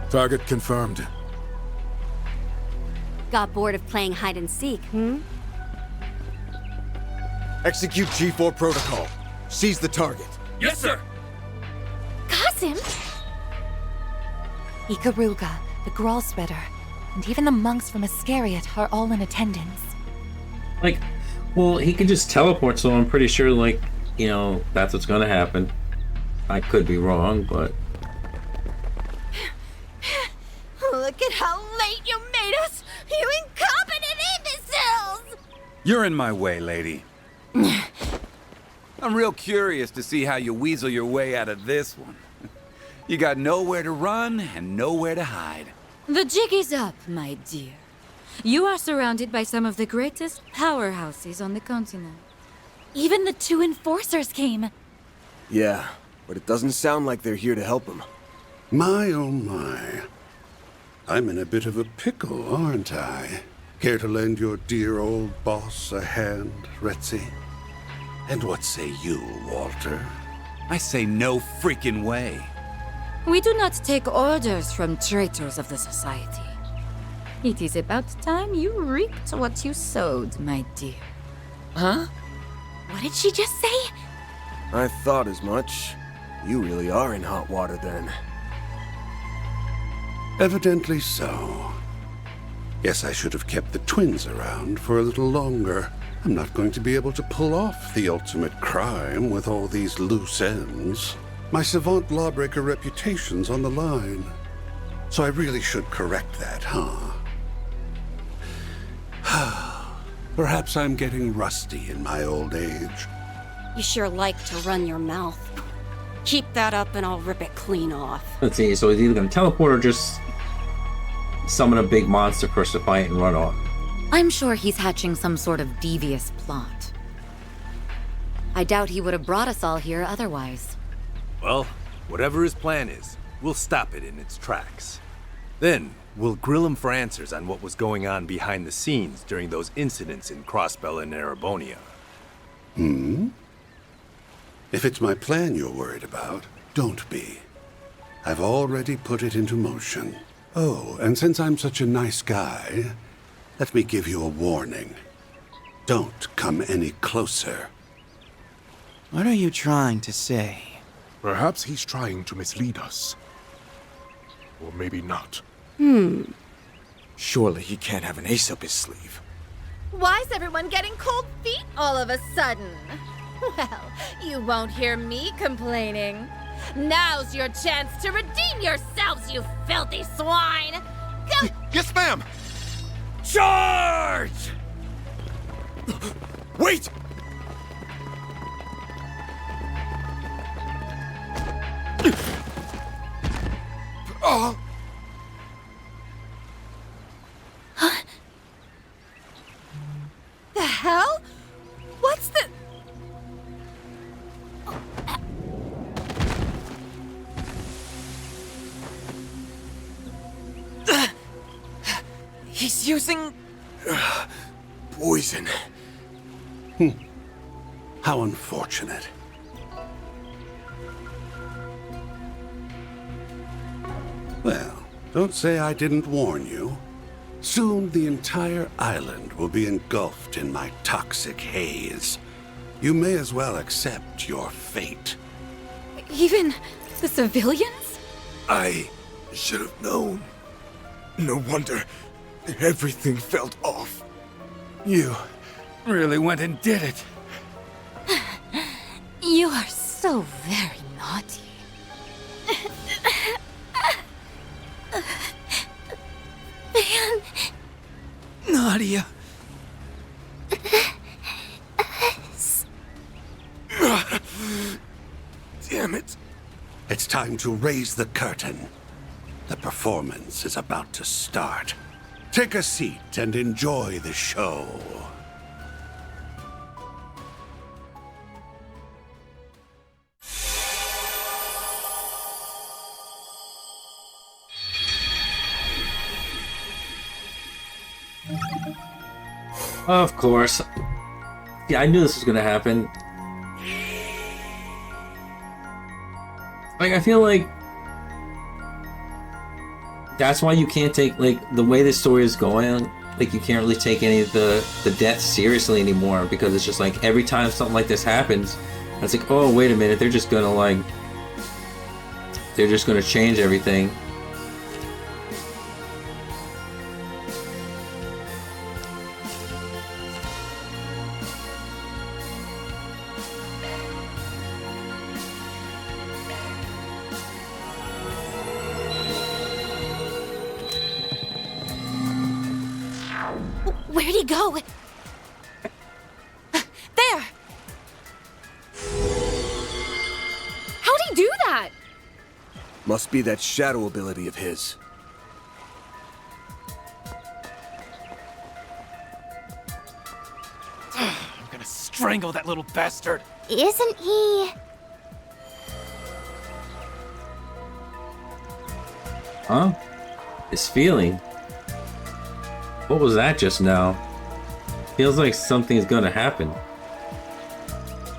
Target confirmed. Got bored of playing hide and seek, Execute G4 protocol. Seize the target. Yes, sir! Kasim? Ikaruga, the Gralspetter, and even the monks from Iscariot are all in attendance. Like, well, he can just teleport, so I'm pretty sure, like, you know, that's what's gonna happen. I could be wrong, but... Look at how late you made us! You incompetent imbeciles! You're in my way, lady. I'm real curious to see how you weasel your way out of this one. You got nowhere to run and nowhere to hide. The jig is up, my dear. You are surrounded by some of the greatest powerhouses on the continent. Even the 2 enforcers came. Yeah, but it doesn't sound like they're here to help him. My oh my. I'm in a bit of a pickle, aren't I? Care to lend your dear old boss a hand, Retzi? And what say you, Walter? I say no freaking way. We do not take orders from traitors of the society. It is about time you reaped what you sowed, my dear. Huh? What did she just say? I thought as much. You really are in hot water then. Evidently so. Guess I should have kept the twins around for a little longer. I'm not going to be able to pull off the ultimate crime with all these loose ends. My savant lawbreaker reputation's on the line. So I really should correct that, huh? Perhaps I'm getting rusty in my old age. You sure like to run your mouth. Keep that up and I'll rip it clean off. Let's see, so he's either gonna teleport or just summon a big monster for us to fight and run off. I'm sure he's hatching some sort of devious plot. I doubt he would have brought us all here otherwise. Well, whatever his plan is, we'll stop it in its tracks. Then, we'll grill him for answers on what was going on behind the scenes during those incidents in Crossbell and Erebonia. If it's my plan you're worried about, don't be. I've already put it into motion. Oh, and since I'm such a nice guy, let me give you a warning. Don't come any closer. What are you trying to say? Perhaps he's trying to mislead us. Or maybe not. Surely he can't have an ace up his sleeve. Why's everyone getting cold feet all of a sudden? Well, you won't hear me complaining. Now's your chance to redeem yourselves, you filthy swine! Go! Yes, ma'am! Charge! Wait! Oh! The hell? What's the... He's using... Poison. How unfortunate. Well, don't say I didn't warn you. Soon the entire island will be engulfed in my toxic haze. You may as well accept your fate. Even the civilians? I should have known. No wonder everything felt off. You really went and did it. You are so very naughty. Nadia. damn it! It's time to raise the curtain. The performance is about to start. Take a seat and enjoy the show. Of course. Yeah, I knew this was gonna happen. Like, I feel like that's why you can't take, like, the way this story is going, like, you can't really take any of the deaths seriously anymore, because it's just like every time something like this happens, it's like, oh, wait a minute, they're just gonna change everything. Where'd he go? There! How'd he do that? Must be that shadow ability of his. I'm gonna strangle that little bastard. Isn't he? Huh? His feeling? What was that just now? Feels like something's gonna happen.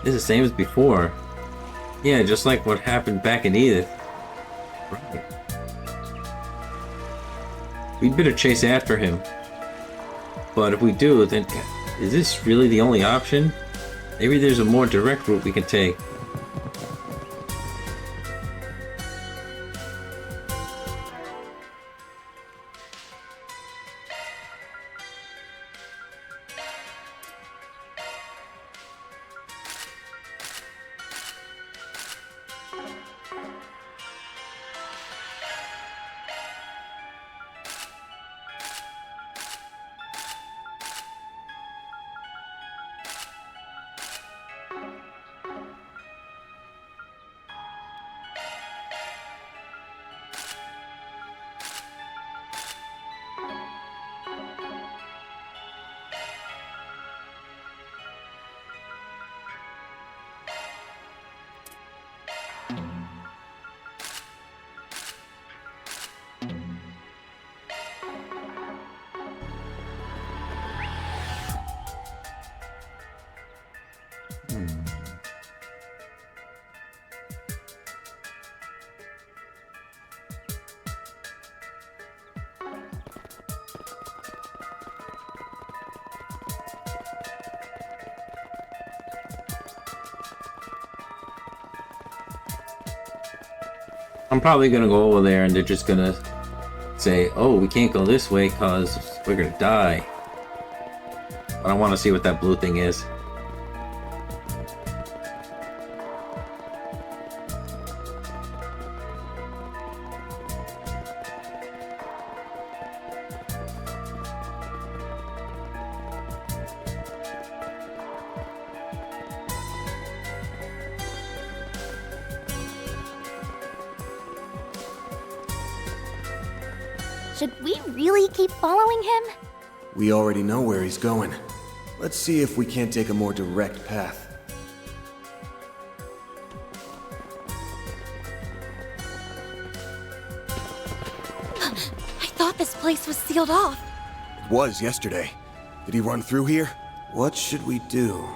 It's the same as before. Yeah, just like what happened back in Edith. Right. We'd better chase after him. But if we do, then is this really the only option? Maybe there's a more direct route we can take. I'm probably gonna go over there and they're just gonna say, oh, we can't go this way because we're gonna die. But I want to see what that blue thing is. Should we really keep following him? We already know where he's going. Let's see if we can't take a more direct path. I thought this place was sealed off. It was yesterday. Did he run through here? What should we do?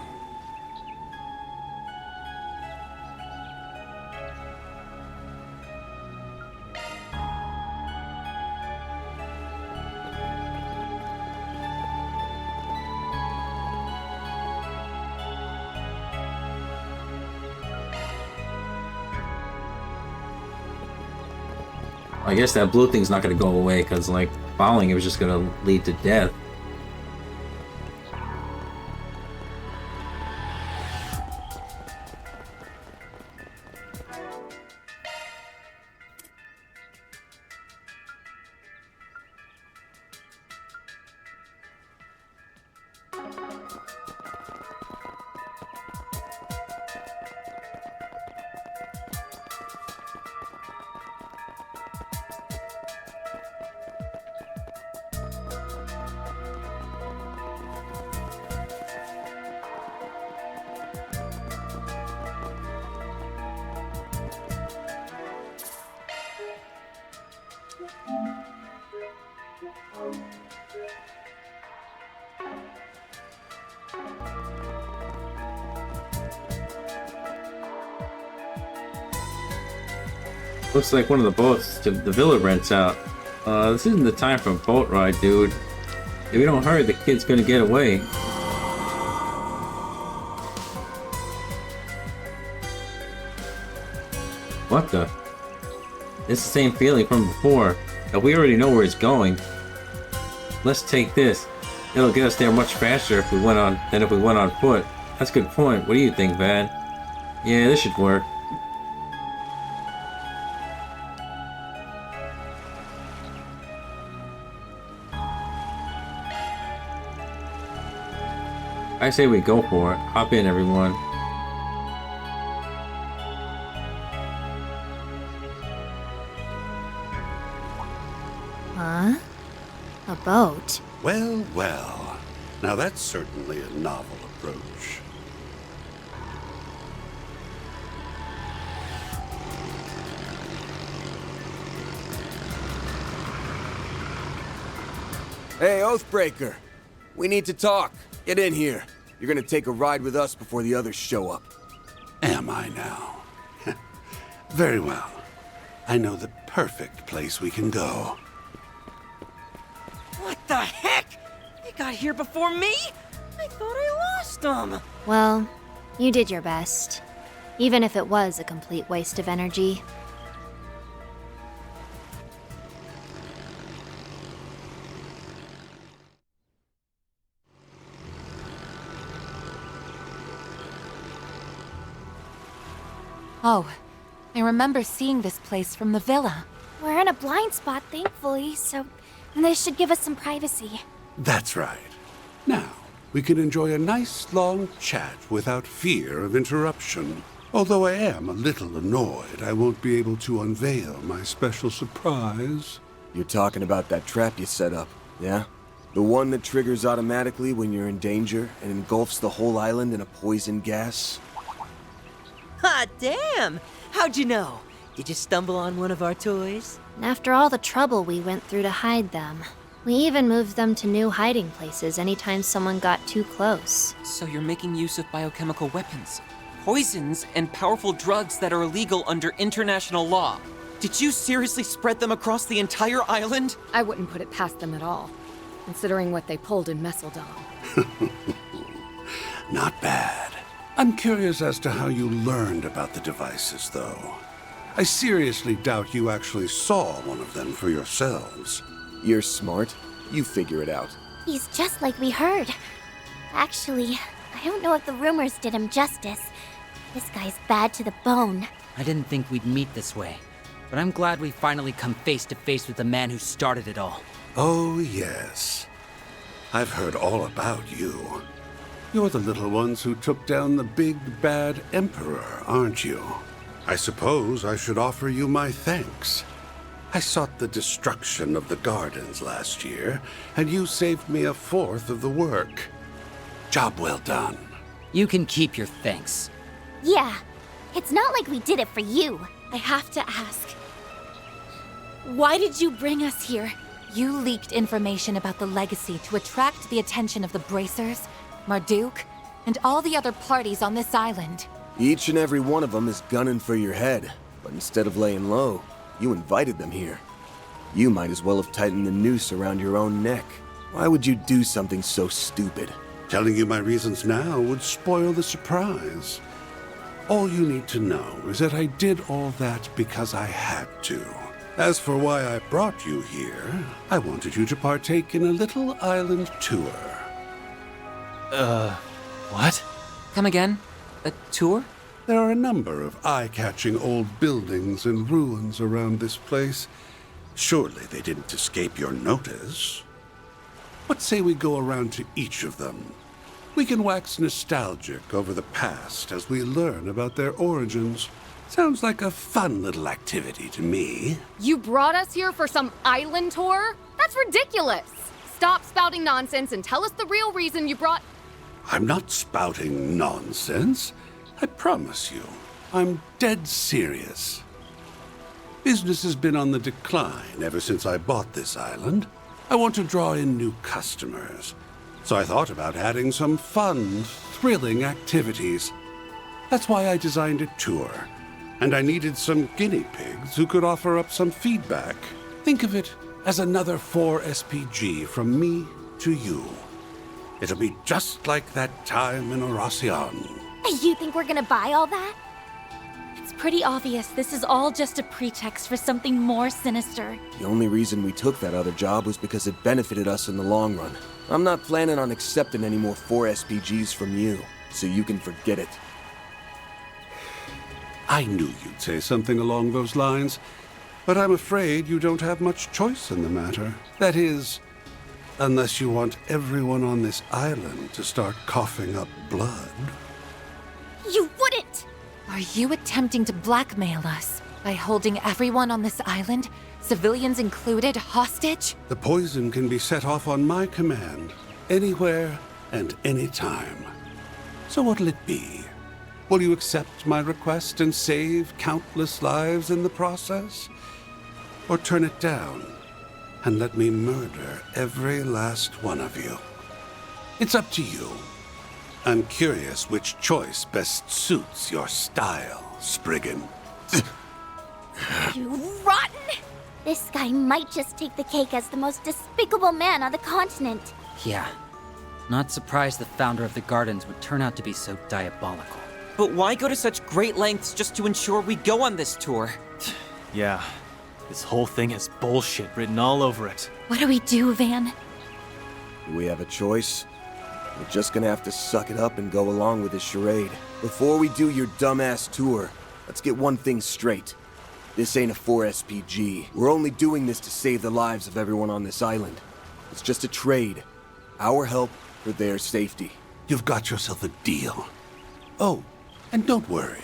I guess that blue thing's not gonna go away because, like, following it was just gonna lead to death. Looks like one of the boats the villa rents out. This isn't the time for a boat ride, dude. If we don't hurry, the kid's gonna get away. What the? It's the same feeling from before. But we already know where it's going. Let's take this. It'll get us there much faster if we went on foot. That's a good point. What do you think, Van? Yeah, this should work. I say we go for it. Hop in, everyone. Huh? A boat? Well, well. Now that's certainly a novel approach. Hey, Oathbreaker. We need to talk. Get in here. You're gonna take a ride with us before the others show up. Am I now? Very well. I know the perfect place we can go. What the heck? They got here before me? I thought I lost them. Well, you did your best. Even if it was a complete waste of energy. Oh, I remember seeing this place from the villa. We're in a blind spot, thankfully, so this should give us some privacy. That's right. Now, we can enjoy a nice long chat without fear of interruption. Although I am a little annoyed I won't be able to unveil my special surprise. You're talking about that trap you set up, yeah? The one that triggers automatically when you're in danger and engulfs the whole island in a poison gas? Hot damn! How'd you know? Did you stumble on one of our toys? After all the trouble we went through to hide them, we even moved them to new hiding places anytime someone got too close. So you're making use of biochemical weapons, poisons, and powerful drugs that are illegal under international law. Did you seriously spread them across the entire island? I wouldn't put it past them at all, considering what they pulled in Messeldom. Not bad. I'm curious as to how you learned about the devices, though. I seriously doubt you actually saw one of them for yourselves. You're smart. You figure it out. He's just like we heard. Actually, I don't know if the rumors did him justice. This guy's bad to the bone. I didn't think we'd meet this way, but I'm glad we finally come face to face with the man who started it all. Oh, yes. I've heard all about you. You're the little ones who took down the big, bad Emperor, aren't you? I suppose I should offer you my thanks. I sought the destruction of the gardens last year, and you saved me a fourth of the work. Job well done. You can keep your thanks. Yeah, it's not like we did it for you. I have to ask. Why did you bring us here? You leaked information about the legacy to attract the attention of the Bracers, Marduk, and all the other parties on this island. Each and every one of them is gunning for your head, but instead of laying low, you invited them here. You might as well have tightened the noose around your own neck. Why would you do something so stupid? Telling you my reasons now would spoil the surprise. All you need to know is that I did all that because I had to. As for why I brought you here, I wanted you to partake in a little island tour. What? Come again? A tour? There are a number of eye-catching old buildings and ruins around this place. Surely they didn't escape your notice. What say we go around to each of them? We can wax nostalgic over the past as we learn about their origins. Sounds like a fun little activity to me. You brought us here for some island tour? That's ridiculous! Stop spouting nonsense and tell us the real reason you brought... I'm not spouting nonsense. I promise you, I'm dead serious. Business has been on the decline ever since I bought this island. I want to draw in new customers, so I thought about adding some fun, thrilling activities. That's why I designed a tour. and I needed some guinea pigs who could offer up some feedback. Think of it as another 4 SPG from me to you. It'll be just like that time in Oracion. You think we're gonna buy all that? It's pretty obvious this is all just a pretext for something more sinister. The only reason we took that other job was because it benefited us in the long run. I'm not planning on accepting any more 4 SPGs from you, so you can forget it. I knew you'd say something along those lines, but I'm afraid you don't have much choice in the matter. That is, unless you want everyone on this island to start coughing up blood. You wouldn't! Are you attempting to blackmail us by holding everyone on this island, civilians included, hostage? The poison can be set off on my command, anywhere and anytime. So what'll it be? Will you accept my request and save countless lives in the process? Or turn it down and let me murder every last one of you? It's up to you. I'm curious which choice best suits your style, Spriggan. You rotten! This guy might just take the cake as the most despicable man on the continent. Yeah. Not surprised the founder of the Gardens would turn out to be so diabolical. But why go to such great lengths just to ensure we go on this tour? Yeah. This whole thing has bullshit written all over it. What do we do, Van? Do we have a choice? We're just gonna have to suck it up and go along with this charade. Before we do your dumbass tour, let's get one thing straight. This ain't a 4 SPG. We're only doing this to save the lives of everyone on this island. It's just a trade. Our help for their safety. You've got yourself a deal. Oh, and don't worry.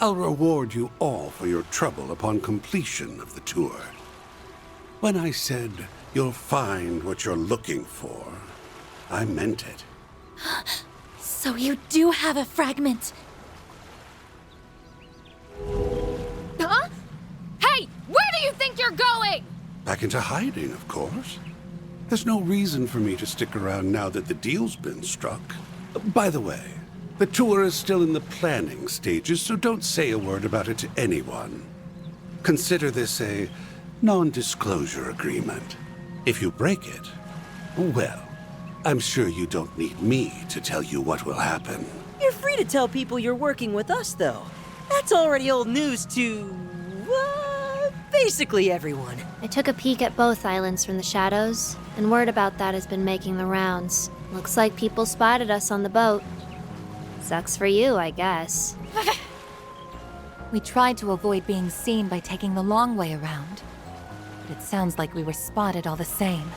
I'll reward you all for your trouble upon completion of the tour. When I said you'll find what you're looking for, I meant it. So you do have a fragment. Huh? Hey, where do you think you're going? Back into hiding, of course. There's no reason for me to stick around now that the deal's been struck. By the way, the tour is still in the planning stages, so don't say a word about it to anyone. Consider this a non-disclosure agreement. If you break it, well, I'm sure you don't need me to tell you what will happen. You're free to tell people you're working with us, though. That's already old news to... basically everyone. I took a peek at both islands from the shadows, and word about that has been making the rounds. Looks like people spotted us on the boat. Sucks for you, I guess. We tried to avoid being seen by taking the long way around. But it sounds like we were spotted all the same.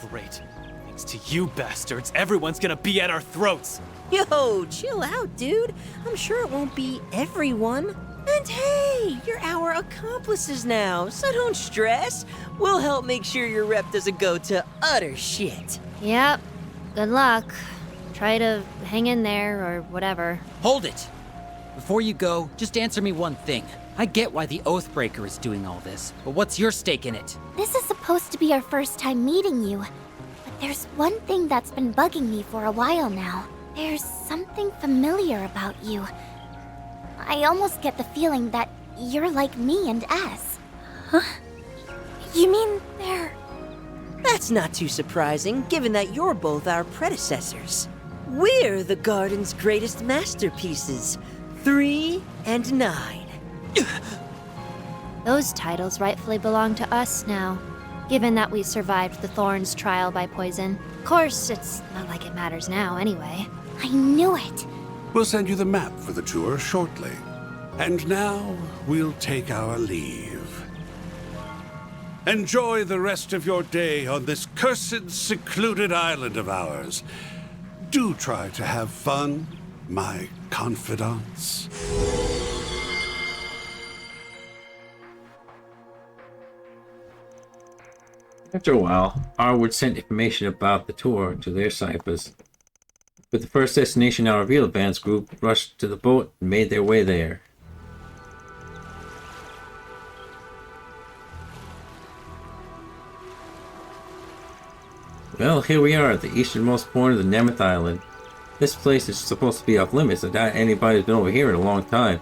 Great. Thanks to you bastards, everyone's gonna be at our throats. Yo, chill out, dude. I'm sure it won't be everyone. And hey, you're our accomplices now, so don't stress. We'll help make sure your rep doesn't go to utter shit. Yep. Good luck. Try to hang in there, or whatever. Hold it! Before you go, just answer me one thing. I get why the Oathbreaker is doing all this, but what's your stake in it? This is supposed to be our first time meeting you. But there's one thing that's been bugging me for a while now. There's something familiar about you. I almost get the feeling that you're like me and S. Huh? You mean they're... That's not too surprising, given that you're both our predecessors. We're the Garden's greatest masterpieces, 3 and 9. Those titles rightfully belong to us now, given that we survived the Thorns trial by poison. Of course, it's not like it matters now anyway. I knew it! We'll send you the map for the tour shortly. And now, we'll take our leave. Enjoy the rest of your day on this cursed, secluded island of ours. Do try to have fun, my confidants. After a while, Arwood sent information about the tour to their ciphers. With the first destination now revealed, Van's group rushed to the boat and made their way there. Well, here we are at the easternmost point of the Nemeth Island. This place is supposed to be off limits. I doubt anybody's been over here in a long time.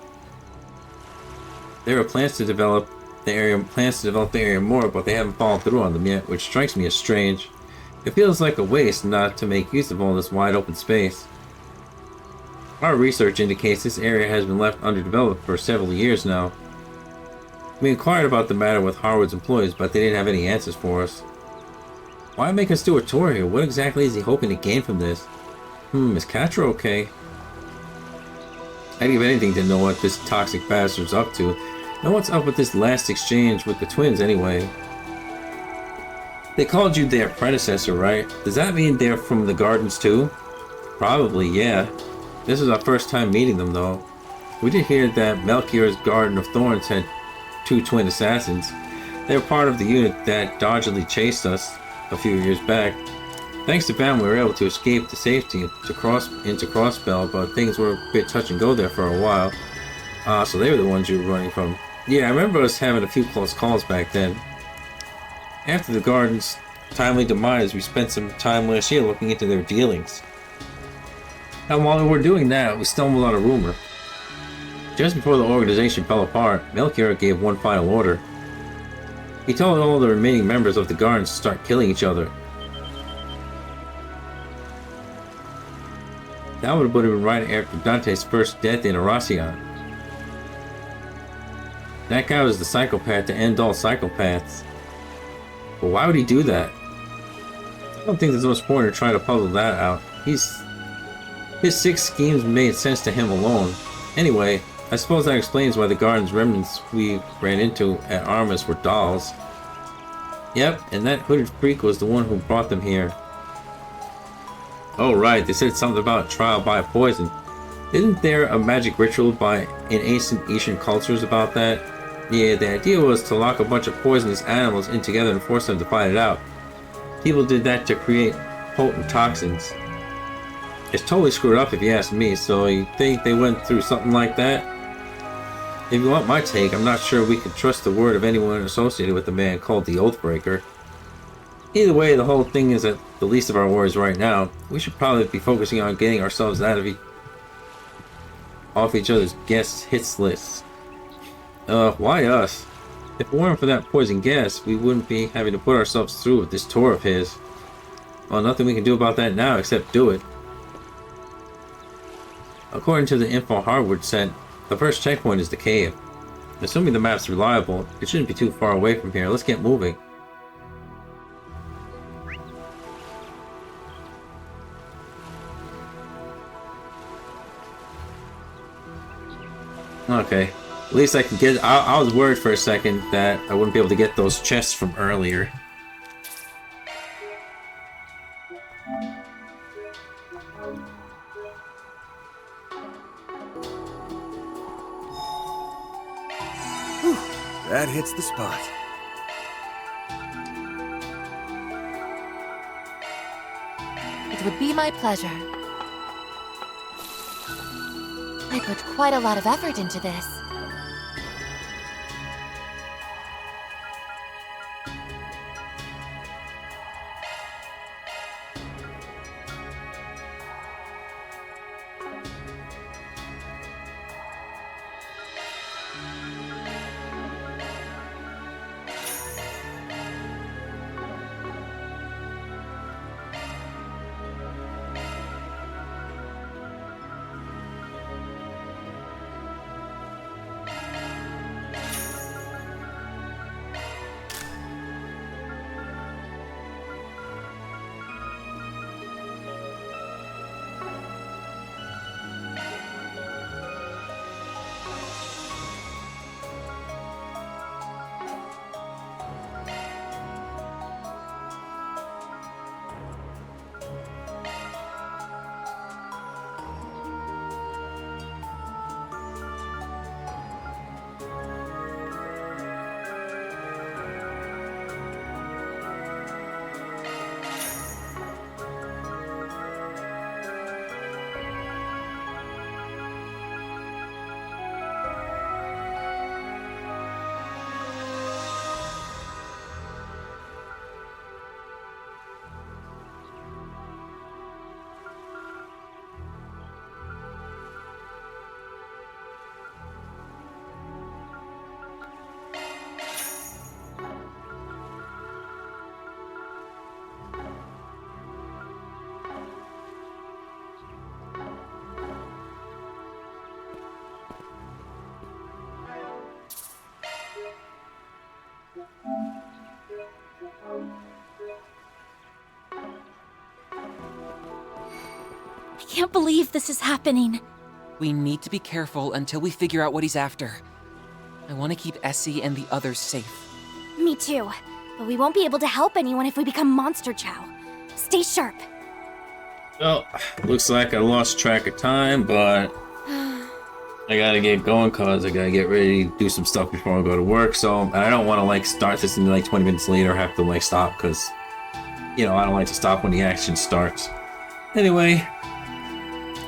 There are plans to develop the area more, but they haven't followed through on them yet, which strikes me as strange. It feels like a waste not to make use of all this wide open space. Our research indicates this area has been left underdeveloped for several years now. We inquired about the matter with Harwood's employees, but they didn't have any answers for us. Why make us do a tour here? What exactly is he hoping to gain from this? Is Katra okay? I'd give anything to know what this toxic bastard's up to. And what's up with this last exchange with the twins anyway? They called you their predecessor, right? Does that mean they're from the gardens too? Probably, yeah. This is our first time meeting them though. We did hear that Melchior's Garden of Thorns had 2 twin assassins. They were part of the unit that dodgily chased us a few years back. Thanks to them, we were able to escape to safety into Crossbell, but things were a bit touch and go there for a while. So they were the ones you were running from. Yeah, I remember us having a few close calls back then. After the Garden's timely demise, we spent some time last year looking into their dealings. And while we were doing that, we stumbled on a rumor. Just before the organization fell apart, Melchior gave one final order. He told all the remaining members of the Gardens to start killing each other. That would have been right after Dante's first death in Aracion. That guy was the psychopath to end all psychopaths. But why would he do that? I don't think there's much point in trying to puzzle that out. His 6 schemes made sense to him alone. Anyway, I suppose that explains why the Garden's remnants we ran into at Armas were dolls. Yep, and that hooded freak was the one who brought them here. Oh right, they said something about trial by poison. Isn't there a magic ritual in ancient Asian cultures about that? Yeah, the idea was to lock a bunch of poisonous animals in together and force them to fight it out. People did that to create potent toxins. It's totally screwed up if you ask me, so you think they went through something like that? If you want my take, I'm not sure we could trust the word of anyone associated with the man called the Oathbreaker. Either way, the whole thing is at the least of our worries right now. We should probably be focusing on getting ourselves off each other's guest hits lists. Why us? If it weren't for that poison gas, we wouldn't be having to put ourselves through with this tour of his. Well, nothing we can do about that now except do it. According to the info Harwood sent, the first checkpoint is the cave. Assuming the map's reliable, it shouldn't be too far away from here. Let's get moving. Okay. At least I can get... I was worried for a second that I wouldn't be able to get those chests from earlier. Whew, that hits the spot. It would be my pleasure. I put quite a lot of effort into this. can't believe this is happening. We need to be careful until we figure out what he's after. I want to keep Essie and the others safe. Me too. But we won't be able to help anyone if we become Monster Chow. Stay sharp. Well, looks like I lost track of time, but I gotta get going because I gotta get ready to do some stuff before I go to work. So, and I don't want to like start this and like 20 minutes later have to like stop because, you know, I don't like to stop when the action starts. Anyway,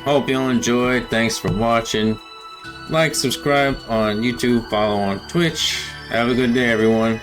hope you all enjoyed. Thanks for watching. Like, subscribe on YouTube, follow on Twitch. Have a good day, everyone.